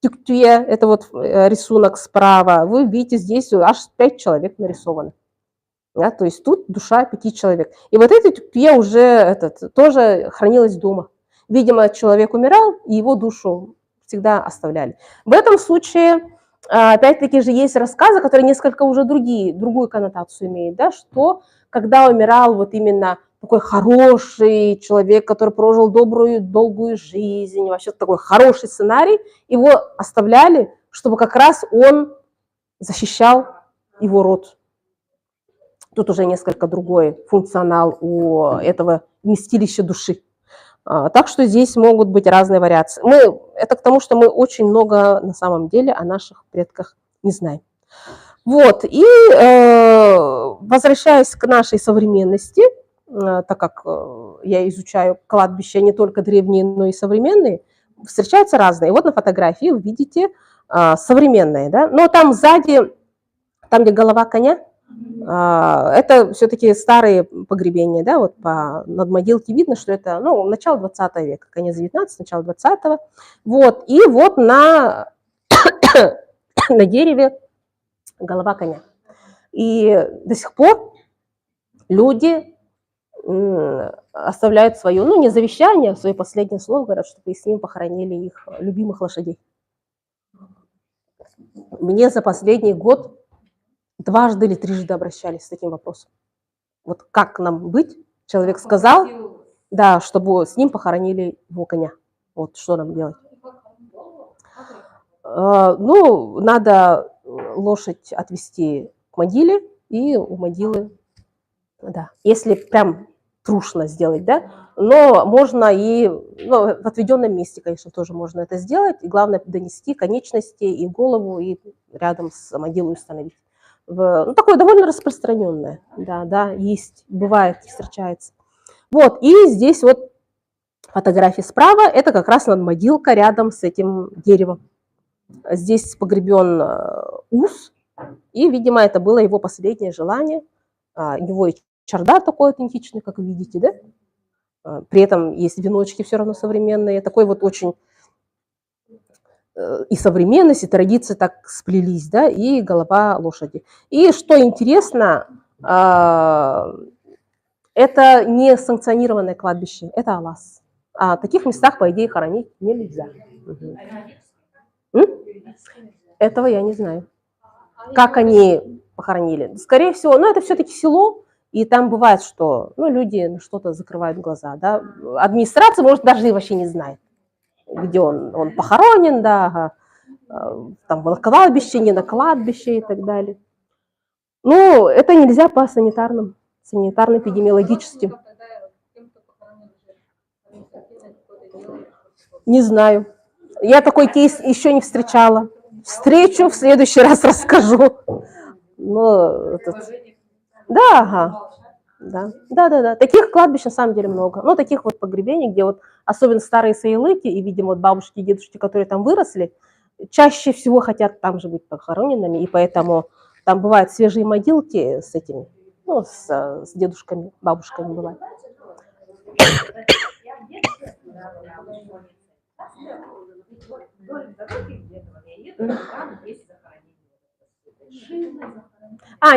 тюктюе, это вот рисунок справа, вы видите, здесь аж 5 человек нарисованы. Да, то есть тут душа 5 человек. И вот это тюктюе уже тоже хранилось дома. Видимо, человек умирал, и его душу всегда оставляли. В этом случае, опять-таки же, есть рассказы, которые несколько уже другую коннотацию имеют, да, что когда умирал вот именно такой хороший человек, который прожил добрую, долгую жизнь, вообще такой хороший сценарий, его оставляли, чтобы как раз он защищал его род. Тут уже несколько другой функционал у этого вместилища души. Так что здесь могут быть разные вариации. Это к тому, что мы очень много на самом деле о наших предках не знаем. Вот, и возвращаясь к нашей современности, так как я изучаю кладбища не только древние, но и современные, встречаются разные. Вот на фотографии вы видите современные, да? Но там сзади, там, где голова коня, это все-таки старые погребения, да, вот над могилки видно, что это, ну, начало 20 века, конец 19, начало 20-го. Вот, и вот на дереве голова коня. И до сих пор люди оставляют свое, ну, не завещание, а свое последнее слово, говорят, чтобы с ним похоронили их любимых лошадей. Мне за последний год дважды или трижды обращались с таким вопросом. Вот как нам быть? Человек сказал, да, чтобы с ним похоронили его коня. Вот что нам делать? Ну, надо лошадь отвезти к могиле и у могилы, да, если прям трушно сделать, да, но можно и в отведенном месте, конечно, тоже можно это сделать. И главное донести конечности и голову, и рядом с могилой установить. Ну, такое довольно распространенное, да, есть, бывает, встречается. Вот, и здесь вот фотография справа, это как раз надмогилка рядом с этим деревом. Здесь погребен ус, и, видимо, это было его последнее желание. У него и чардак такой аутентичный, как вы видите, да? При этом есть веночки все равно современные, такой вот очень и современность, и традиции так сплелись, да, и голова лошади. И что интересно, это не санкционированное кладбище, это Алас. А в таких местах, по идее, хоронить нельзя. Этого я не знаю. Как они похоронили? Скорее всего, это все-таки село, и там бывает, что люди на что-то закрывают глаза. Да? Администрация, может, даже и вообще не знает, где он похоронен, да, там на кладбище, не на кладбище и так далее. Это нельзя по санитарным, эпидемиологическим. Не знаю. Я такой кейс еще не встречала. Встречу, в следующий раз расскажу. Но да, ага. Да. Таких кладбищ на самом деле много. Ну, таких вот погребений, где вот особенно старые саилыки и, видимо, вот бабушки и дедушки, которые там выросли, чаще всего хотят там же быть похороненными, и поэтому там бывают свежие могилки с этими, ну, с дедушками, бабушками бывают.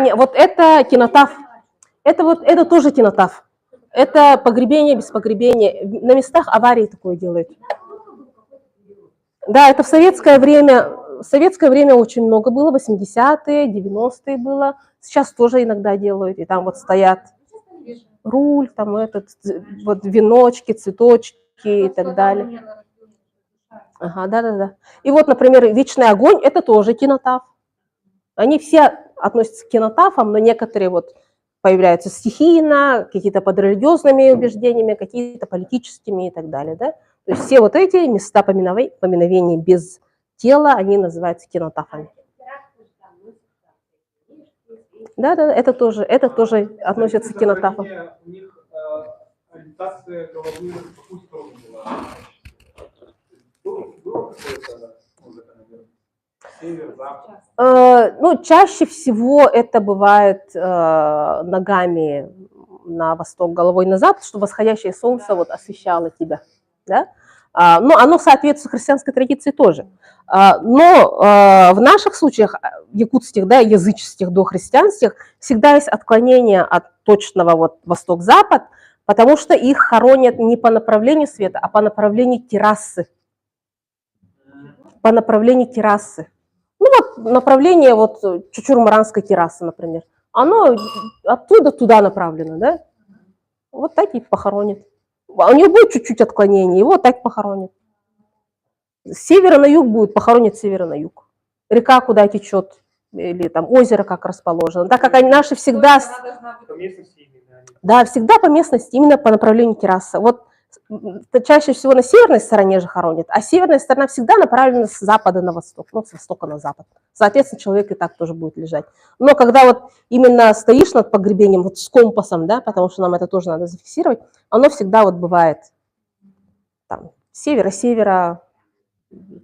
Нет, вот это кинотаф. Это тоже кинотаф. Это погребение без погребения. На местах аварии такое делают. Да, это в советское время. В советское время очень много было, 80-е, 90-е было. Сейчас тоже иногда делают. И там вот стоят руль, там вот веночки, цветочки и так далее. Ага, да. И вот, например, «Вечный огонь» – это тоже кинотаф. Они все относятся к кинотафам, но некоторые вот появляются стихийно, какие-то под религиозными убеждениями, какие-то политическими и так далее. Да? То есть все вот эти места поминовения без тела, они называются кинотафами. Да, это тоже относится к кинотафам. У них ориентация головы в какую сторону была? Было какое-то север, запад? Ну, чаще всего это бывает ногами на восток, головой на запад, чтобы восходящее солнце вот освещало тебя. Да? Но оно соответствует христианской традиции тоже. Но в наших случаях, якутских, да, языческих, дохристианских, всегда есть отклонение от точного вот восток-запад, потому что их хоронят не по направлению света, а по направлению террасы. По направлению террасы. Ну вот направление вот Чучур-Маранской террасы, например. Оно оттуда туда направлено, да? Вот так и похоронят. У него будет чуть-чуть отклонение, его так похоронят. С севера на юг будет похоронить с севера на юг. Река куда течет, или там озеро как расположено. Так как они наши всегда... Да, всегда по местности, именно по направлению террасы. Вот чаще всего на северной стороне же хоронят, а северная сторона всегда направлена с запада на восток, ну, с востока на запад. Соответственно, человек и так тоже будет лежать. Но когда вот именно стоишь над погребением вот с компасом, да, потому что нам это тоже надо зафиксировать, оно всегда вот бывает там севера,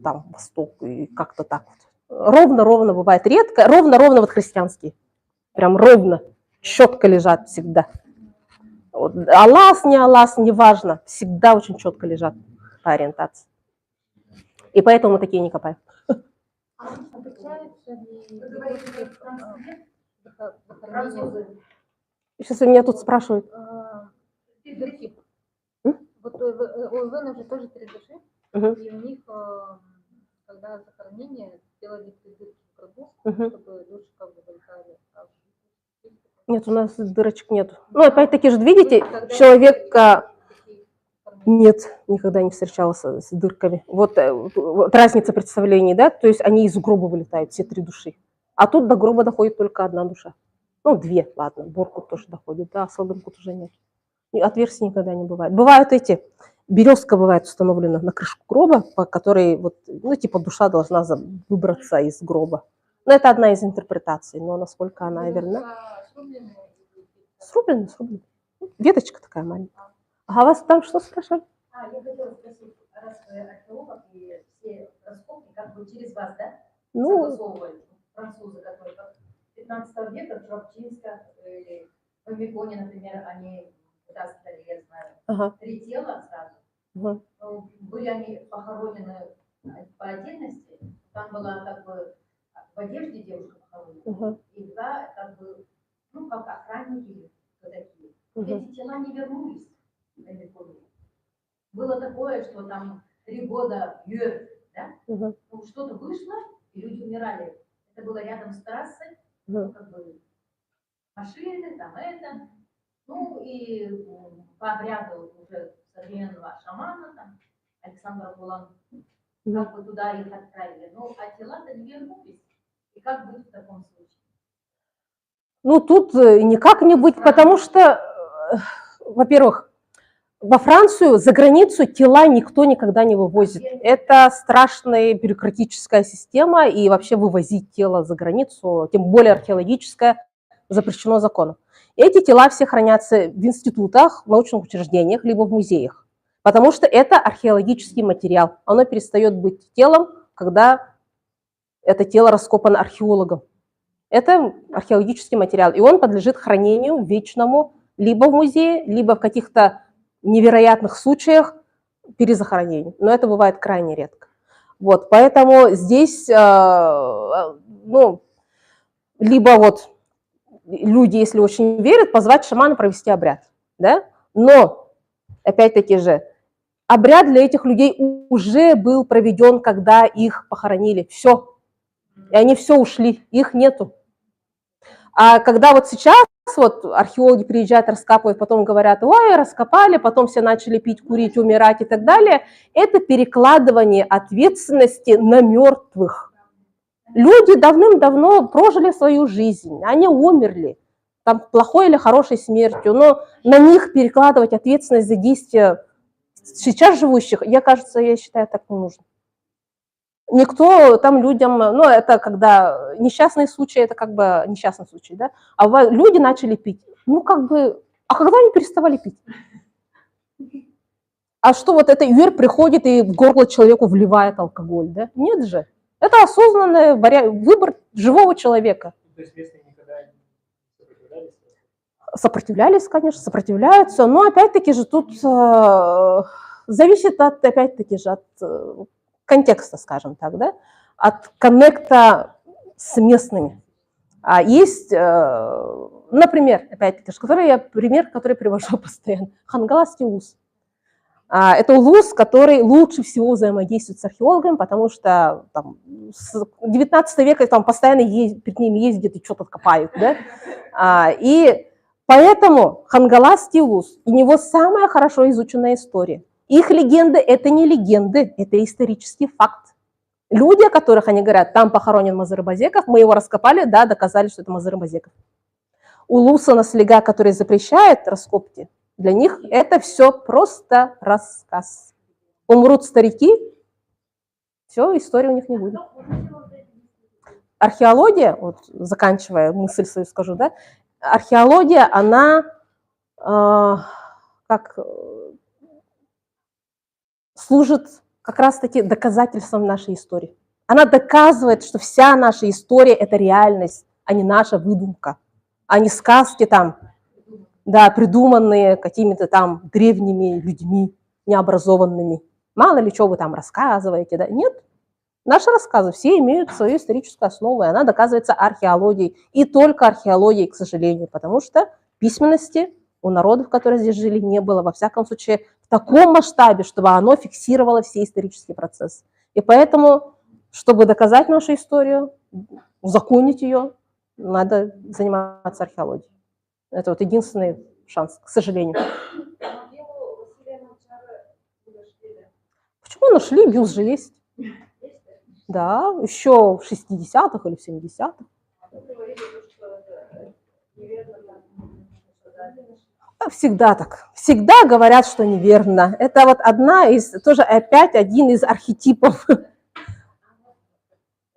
там восток, и как-то так вот. Ровно бывает редко, ровно вот христианские. Прям ровно, четко лежат всегда. Вот, Аллас, не важно, всегда очень четко лежат по ориентации. И поэтому мы такие не копаем. Сейчас у меня тут спрашивают. Вот у Ивена же тоже 3 души, и у них, когда захоронение, делали 3 дырки в гробу, чтобы души как бы вылетали. Нет, у нас дырочек нет. Ну, опять-таки же, видите, человека... Нет, никогда не встречалась с дырками. Вот разница представлений, да? То есть они из гроба вылетают, все 3 души. А тут до гроба доходит только 1 душа. Ну, 2, ладно, Боркут тоже доходит, да, а Салдымкут уже нет. И отверстий никогда не бывает. Бывают березка бывает установлена на крышку гроба, по которой вот, ну, типа душа должна выбраться из гроба. Но это одна из интерпретаций, но насколько она верна. Срублено. Веточка такая маленькая. А вас там что спрашивали? Я хотела спросить, раз вы археолог и все раскопки как бы через вас, да? Согласовывали французы, которые как 15 века, Джорджинска или в Миконе, например, они вытаскивали, я знаю, 3 тела сразу. Были они похоронены по отдельности, там была как бы в одежде девушка похоронена, и 2 как бы, ну, как охранники такие. Эти тела не вернулись. Было такое, что там 3 года да? Ну, что-то вышло, и люди умирали. Это было рядом с трассой, как бы машины, там это. Ну, и по обряду уже современного шамана, там, Александра Булан, как бы туда их отправили. Ну, а тела-то не вернулись. И как быть в таком случае? Ну, тут никак не быть, потому что, во-первых, Во Францию, за границу тела никто никогда не вывозит. Это страшная бюрократическая система, и вообще вывозить тело за границу, тем более археологическое, запрещено законом. Эти тела все хранятся в институтах, в научных учреждениях, либо в музеях, потому что это археологический материал. Оно перестает быть телом, когда это тело раскопано археологом. Это археологический материал, и он подлежит хранению вечному либо в музее, либо в каких-то невероятных случаях перезахоронению. Но это бывает крайне редко. Вот, поэтому здесь, ну, либо вот люди, если очень верят, позвать шамана провести обряд, да? Но, опять-таки же, обряд для этих людей уже был проведен, когда их похоронили. Все. И они все ушли, их нету. А когда вот сейчас вот археологи приезжают, раскапывают, потом говорят, ой, раскопали, потом все начали пить, курить, умирать и так далее, это перекладывание ответственности на мертвых. Люди давным-давно прожили свою жизнь, они умерли, там, плохой или хорошей смертью, но на них перекладывать ответственность за действия сейчас живущих, я считаю, так не нужно. Никто там людям, ну, это когда несчастный случай, это как бы несчастный случай, да, а люди начали пить, ну, как бы, а когда они переставали пить? А что вот это Юр приходит и в горло человеку вливает алкоголь, да? Нет же. Это осознанный выбор живого человека. То есть местные никогда не сопротивлялись? Сопротивлялись, конечно, сопротивляются, но опять-таки же тут зависит от, опять-таки же, от контекста, скажем так, да, от коннекта с местными. А есть, например, опять-таки, пример, который привожу постоянно, Хангаласский улус. Это улус, который лучше всего взаимодействует с археологами, потому что там, с 19 века там постоянно перед ними ездят и что-то копают. Да? И поэтому Хангаласский улус, у него самая хорошо изученная история. Их легенды – это не легенды, это исторический факт. Люди, о которых они говорят, там похоронен Мазыр Базеков, мы его раскопали, да, доказали, что это Мазыр Базеков. Улуса Наслига, который запрещает раскопки, для них это все просто рассказ. Умрут старики, все, истории у них не будет. Археология, вот заканчивая мысль свою скажу, да, археология, она служит как раз-таки доказательством нашей истории. Она доказывает, что вся наша история – это реальность, а не наша выдумка, а не сказки там, да, придуманные какими-то там древними людьми, необразованными. Мало ли, что вы там рассказываете, да? Нет. Наши рассказы все имеют свою историческую основу, и она доказывается археологией. И только археологией, к сожалению, потому что письменности у народов, которые здесь жили, не было, во всяком случае, в таком масштабе, чтобы оно фиксировало все исторические процессы. И поэтому, чтобы доказать нашу историю, узаконить ее, надо заниматься археологией. Это вот единственный шанс, к сожалению. Почему нашли? Бюст же есть. Да, еще в 60-х или в 70-х. Всегда так. Всегда говорят, что неверно. Это вот тоже опять один из архетипов.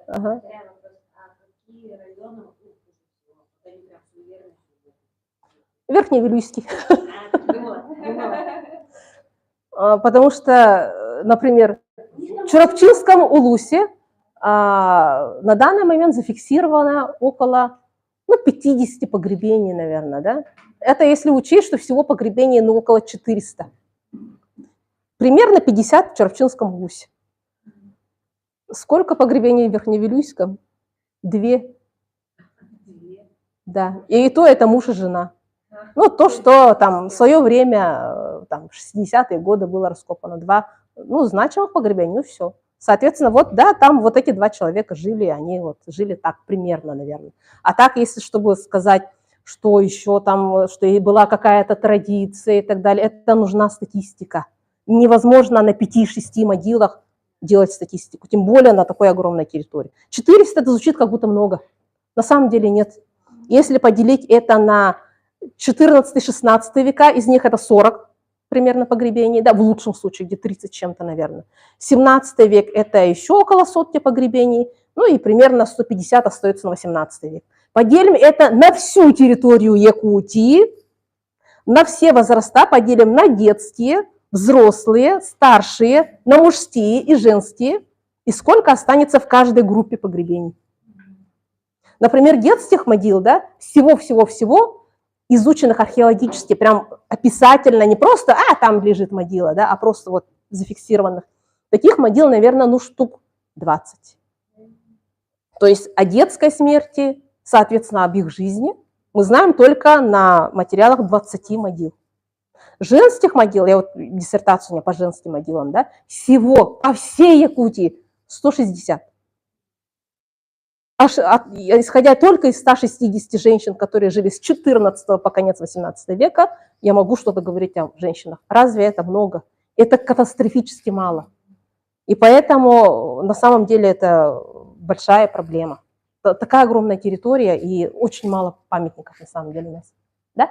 Ага. Верхневилюйский. Потому что, например, в Чурапчинском улусе на данный момент зафиксировано около 50 погребений, наверное. Да? Это если учесть, что всего погребений около 400. Примерно 50 в Чурапчинском улусе. Сколько погребений в Верхневилюйском? 2. Да. И то это муж и жена. Ну, то, что там в свое время, там, в 60-е годы было раскопано 2, значимых погребений, все. Соответственно, вот, да, там вот эти 2 человека жили, они вот жили так примерно, наверное. А так, если чтобы сказать, что еще там, что и была какая-то традиция и так далее, это нужна статистика. Невозможно на 5-6 могилах делать статистику, тем более на такой огромной территории. 400 это звучит как будто много. На самом деле нет. Если поделить это на 14-16 века, из них это 40 примерно погребений, да, в лучшем случае, где 30 чем-то, наверное. 17 век – это еще около сотни погребений, ну и примерно 150 остается на 18 век. Поделим это на всю территорию Якутии, на все возраста поделим на детские, взрослые, старшие, на мужские и женские, и сколько останется в каждой группе погребений. Например, детских могил, да, всего-всего-всего изученных археологически, прям описательно, не просто, там лежит могила, да, а просто вот зафиксированных. Таких могил, наверное, ну штук 20. То есть о детской смерти, соответственно, об их жизни мы знаем только на материалах 20 могил. Женских могил, я вот диссертацию у меня по женским могилам, да, всего по всей Якутии 160. Исходя только из 160 женщин, которые жили с 14 по конец 18 века, я могу что-то говорить о женщинах. Разве это много? Это катастрофически мало. И поэтому на самом деле это большая проблема. Такая огромная территория и очень мало памятников на самом деле у нас. Да?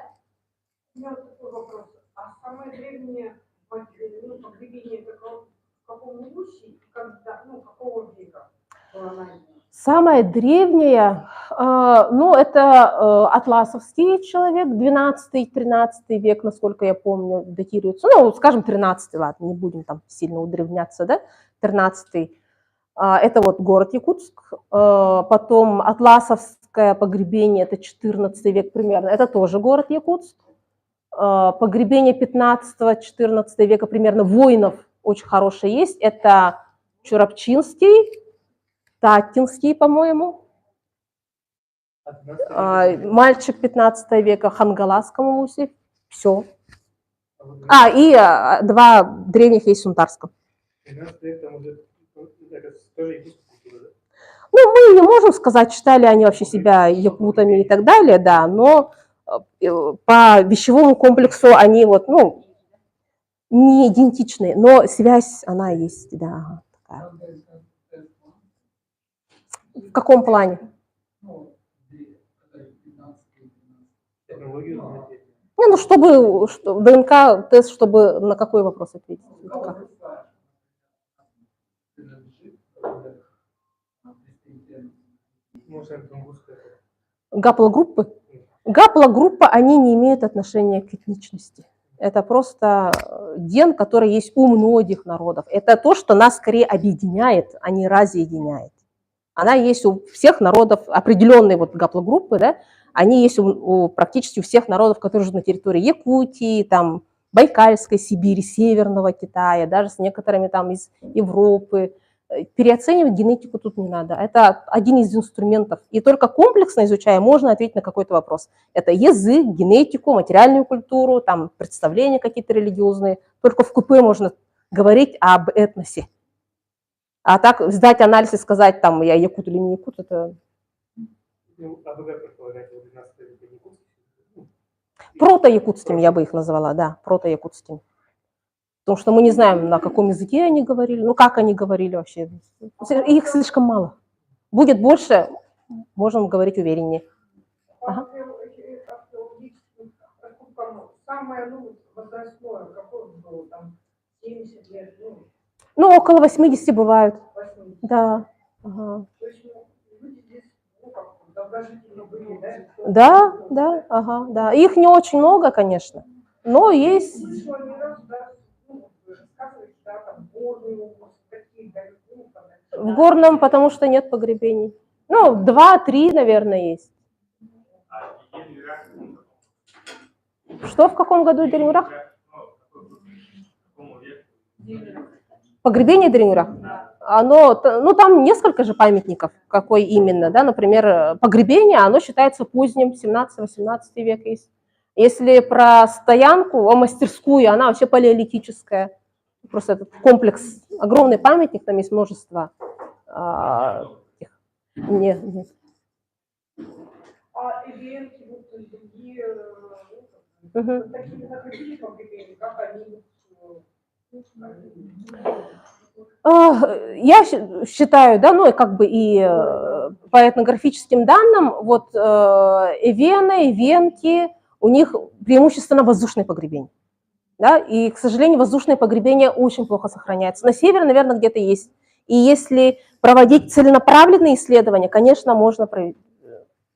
У меня вот такой вопрос. А самое древнее погребение это в каком устье и когда, какого века было найдено? Самое древнее, это атласовский человек, 12-13 век, насколько я помню, датируется. Ну, скажем, 13, ладно, не будем там сильно удревняться, да, 13. Это вот город Якутск. Потом атласовское погребение, это 14 век примерно, это тоже город Якутск. Погребение 15-14 века примерно воинов очень хорошее есть. Это Чурапчинский, Татинский, по-моему. Мальчик 15 века, Хангаласском мусе. Все. И два древних есть в Сунтарском. 13 век, там уже это тоже якутская культура, да? Ну, мы не можем сказать, считали они вообще себя якутами и так далее, да, но по вещевому комплексу они вот, не идентичны, но связь, она есть, да. Такая. В каком плане? Технологию знаете? ДНК-тест, чтобы на какой вопрос ответить? Может, это тунгусская. Гаплогруппы? Гаплогруппа, они не имеют отношения к этничности. Это просто ген, который есть у многих народов. Это то, что нас скорее объединяет, а не разъединяет. Она есть у всех народов, определенные вот гаплогруппы, да, они есть практически у всех народов, которые живут на территории Якутии, там, Байкальской Сибири, Северного Китая, даже с некоторыми там из Европы. Переоценивать генетику тут не надо. Это один из инструментов. И только комплексно изучая, можно ответить на какой-то вопрос. Это язык, генетику, материальную культуру, там, представления какие-то религиозные. Только в КП можно говорить об этносе. А так сдать анализ и сказать, там, я якут или не якут, это... А вы как предполагаете, 12 века якутский? Прото-якутским я бы их назвала, да, прото-якутским. Потому что мы не знаем, на каком языке они говорили, как они говорили вообще. Их слишком мало. Будет больше, можем говорить увереннее. Ага. Самое возрастное, какое было там 70 лет? Около 80 бывают. 80. Да. Ага. То есть люди здесь долгожители были, да? Да, ага, да. Их не очень много, конечно, но есть. В горном, потому что нет погребений. 2-3, наверное, есть. Что в каком году Дерюрах? Погребение Дерюрах? Там несколько же памятников, какой именно, да, например, погребение, оно считается поздним, 17-18 век есть. Если про стоянку, мастерскую, она вообще палеолитическая. Просто этот комплекс, огромный памятник, там есть множество. Нет. А ивенки, другие, такие находили погребения, как они... Я считаю, да, и по этнографическим данным, эвены, эвенки, у них преимущественно воздушное погребение. Да? И, к сожалению, воздушное погребение очень плохо сохраняется. На севере, наверное, где-то есть. И если проводить целенаправленные исследования, конечно, можно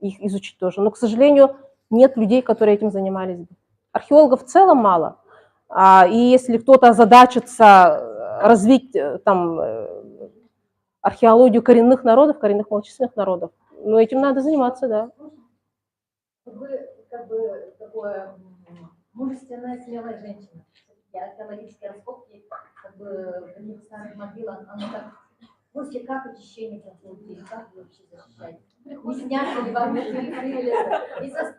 их изучить тоже. Но, к сожалению, нет людей, которые этим занимались бы. Археологов в целом мало. И если кто-то озадачится развить там археологию коренных народов, коренных малочисленных народов, ну, этим надо заниматься, да. Вы как бы такое мужественная, смелая женщина. Археологические раскопки, как бы в таких старых могилах, оно так, после как очищение проходит, как вы вообще защищаете? Не снятся ли вам не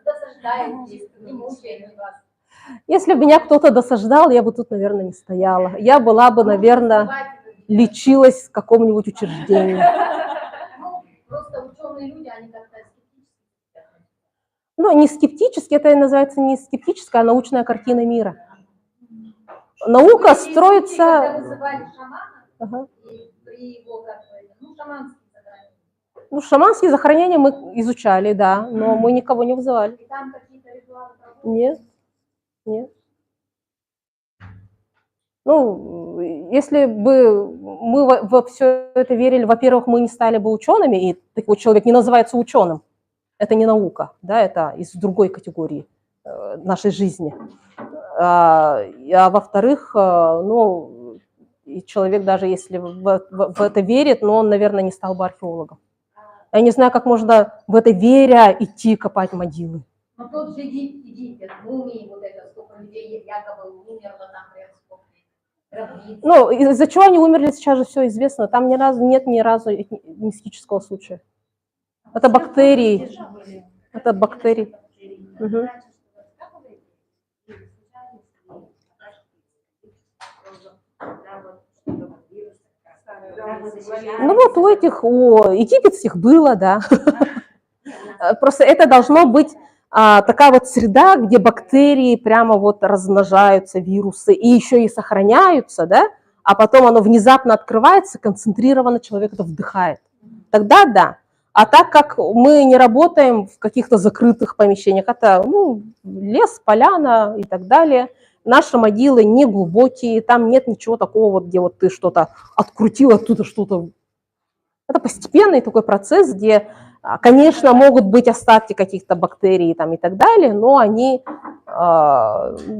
досаждаете, не мучаете вас? Если бы меня кто-то досаждал, я бы тут, наверное, не стояла. Я была бы, наверное, лечилась в каком-нибудь учреждении. Ну, просто ученые люди, они как-то скептически. Ну, не скептически, это называется не скептическая, а научная картина мира. Наука строится... Когда вызывали шамана, Ага. и при его, как бы, ну, шаманские захоронения. Ну, шаманские захоронения мы изучали, да, но мы никого не вызывали. И там какие-то ритуалы проводят? Нет, нет. Ну, если бы мы во все это верили, во-первых, мы не стали бы учеными, и такой человек не называется ученым. Это не наука, да, это из другой категории нашей жизни. А во-вторых, ну, и человек, даже если в это верит, но он, наверное, не стал бы археологом. Я не знаю, как можно в это веря идти копать могилы. Ну, тот же Египет, мумии, вот это, сколько людей якобы умерло там при раскопке. Ну, из-за чего они умерли, сейчас же все известно. Там нет ни разу мистического случая. Это бактерии. Это бактерии. Угу. Ну вот у египетских было, да. Просто это должно быть такая вот среда, где бактерии прямо вот размножаются, вирусы, и еще и сохраняются, да, а потом оно внезапно открывается, концентрированно человек это вдыхает. Тогда да. А так как мы не работаем в каких-то закрытых помещениях, это лес, поляна и так далее, наши могилы не глубокие, там нет ничего такого, вот, где вот ты что-то открутил, оттуда что-то. Это постепенный такой процесс, где, конечно, могут быть остатки каких-то бактерий там, и так далее, но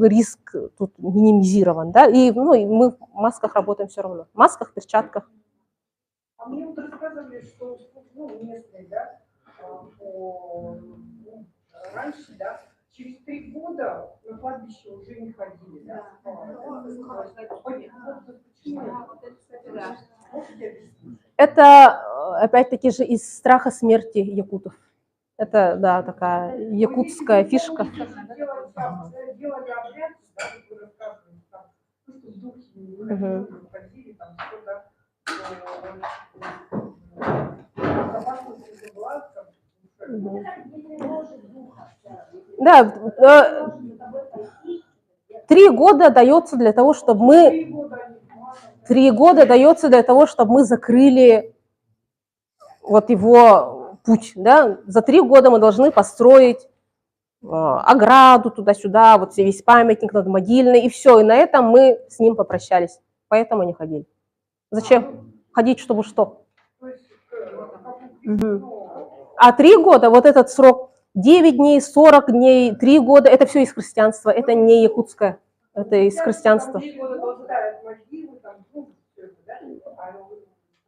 риск тут минимизирован. Да? И мы в масках работаем все равно. В масках, перчатках. А мне вот рассказывали, что местные, да, раньше, да, через 3 года на кладбище уже не ходили, да? Это, опять-таки же, из страха смерти якутов. Это, да, такая якутская фишка. Делали обряд, да, вы рассказывали, там, что духи не ходили, там, что-то, Да, 3 года дается для того, чтобы мы... 3 года дается для того, чтобы мы закрыли вот его путь. Да? За 3 года мы должны построить ограду туда-сюда, вот весь памятник надмогильный, и все. И на этом мы с ним попрощались. Поэтому не ходили. Зачем ходить, чтобы что? А 3 года, вот этот срок, 9 дней, 40 дней, 3 года, это все из христианства, это не якутское, это из христианства.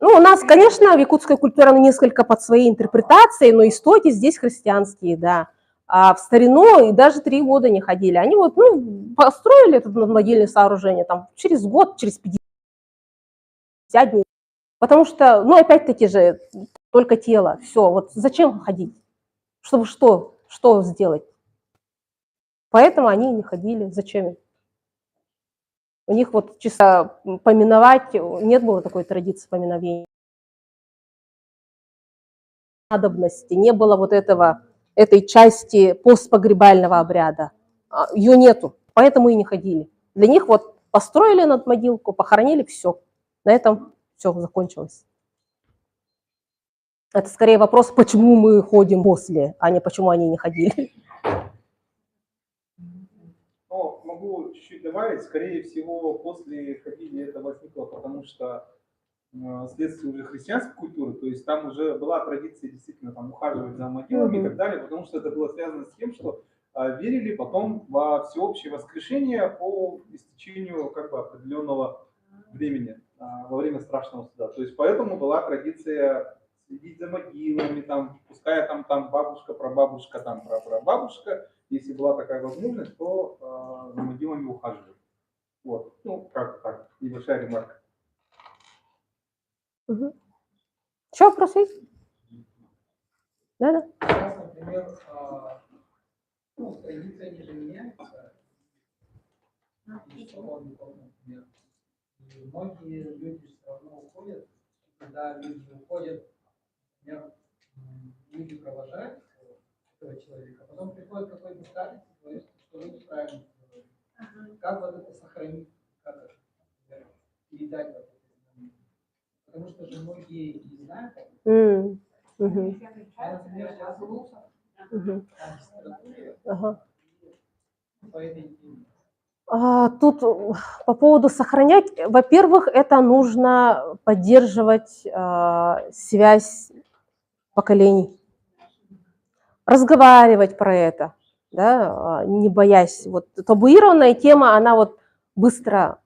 Ну, у нас, конечно, якутская культура несколько под своей интерпретацией, но истоки здесь христианские, да. А в старину и даже 3 года не ходили. Они вот, построили это надмогильное сооружение там через год, через 50 дней. Потому что, опять-таки же, только тело, все. Вот зачем ходить? Чтобы что сделать? Поэтому они не ходили. Зачем им? У них вот чисто поминовать, нет было такой традиции поминовения. Надобности, не было вот этой части постпогребального обряда. Ее нету, поэтому и не ходили. Для них вот построили над могилку, похоронили, все. На этом все закончилось. Это скорее вопрос, почему мы ходим после, а не почему они не ходили. Ну, могу чуть-чуть добавить. Скорее всего, после Хадиджи это возникло, потому что следствие уже христианской культуры, то есть там уже была традиция действительно там ухаживать за могилами и так далее, потому что это было связано с тем, что верили потом во всеобщее воскрешение по истечению как бы определенного времени во время страшного суда. То есть поэтому была традиция следить за могилами, там, пускай там бабушка, прабабушка, там прапрабабушка, если была такая возможность, то за могилами ухаживали. Вот, ну как так, небольшая ремарка. Еще вопросы есть? Да. Сейчас, например, традиция не же меняется, например, и многие люди все равно уходят, и когда люди уходят, например, люди провожают этого человека, а потом приходит какой-то старец и говорит, что вы неправильно говорите. Как вот это сохранить, как это, например, передать вот это знание? Потому что же многие не знают, как это. Я, например, сейчас по этой теме. Тут по поводу сохранять, во-первых, это нужно поддерживать связь поколений, разговаривать про это, да, не боясь. Вот табуированная тема, она вот быстро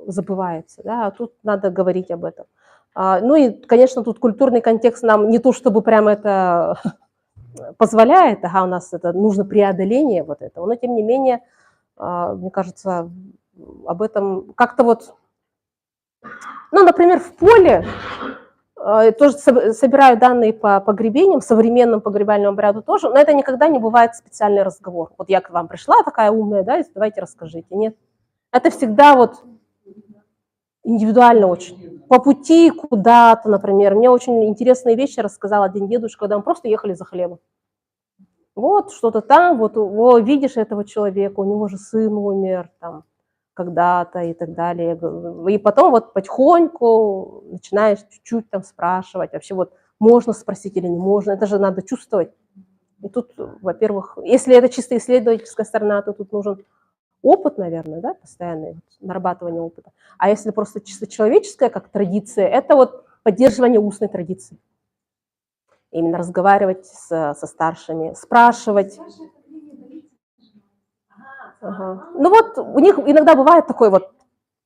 забывается, да, а тут надо говорить об этом. Ну и, конечно, тут культурный контекст нам не то, чтобы прямо это позволяет, у нас это нужно преодоление вот этого, но тем не менее, мне кажется, об этом как-то вот, ну, например, в поле тоже собираю данные по погребениям, современному погребальному обряду тоже, но это никогда не бывает специальный разговор. Вот я к вам пришла такая умная, да, и давайте расскажите. Нет, это всегда вот индивидуально очень. По пути куда-то, например. Мне очень интересные вещи рассказал один дедушка, когда мы просто ехали за хлебом. Вот что-то там, вот видишь этого человека, у него же сын умер там когда-то и так далее. И потом вот потихоньку начинаешь чуть-чуть там спрашивать, вообще вот можно спросить или не можно, это же надо чувствовать. И тут, во-первых, если это чисто исследовательская сторона, то тут нужен опыт, наверное, да, постоянное нарабатывание опыта. А если просто чисто человеческая, как традиция, это вот поддерживание устной традиции. Именно разговаривать со старшими, спрашивать. Ну вот у них иногда бывает такое вот,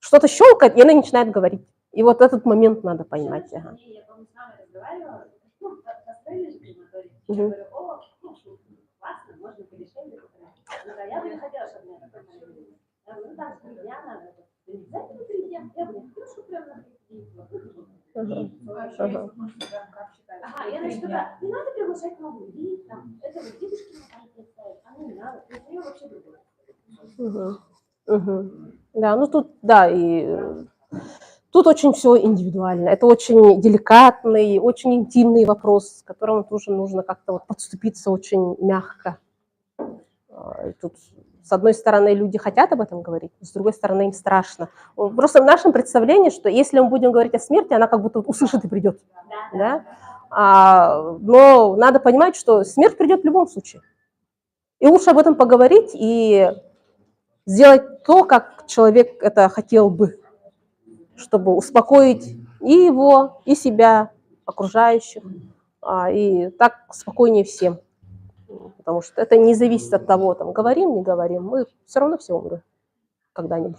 что-то щелкает, и она начинает говорить. И вот этот момент надо поймать. Я помню, с мамой разговаривала, я говорю, классно, можно подешевле. Я бы не хотела, чтобы меня такой момент. Я говорю, так, 3 дня надо. Да не обязательно 3 дня. Я говорю, хорошо, прям на 3 дня. Я начала, да, не надо приглашать новых людей, там, это вот дедушки мне там представят, а не надо, то есть у нее вообще другое. Да, ну тут, да, и тут очень все индивидуально. Это очень деликатный, очень интимный вопрос, к которому тоже нужно как-то вот подступиться очень мягко. И тут, с одной стороны, люди хотят об этом говорить, с другой стороны, им страшно. Просто в нашем представлении, что если мы будем говорить о смерти, она как будто услышит и придет. Да? Но надо понимать, что смерть придет в любом случае. И лучше об этом поговорить и сделать то, как человек это хотел бы, чтобы успокоить и его, и себя, окружающих, и так спокойнее всем. Потому что это не зависит от того, там, говорим, не говорим, мы все равно все умрем когда-нибудь.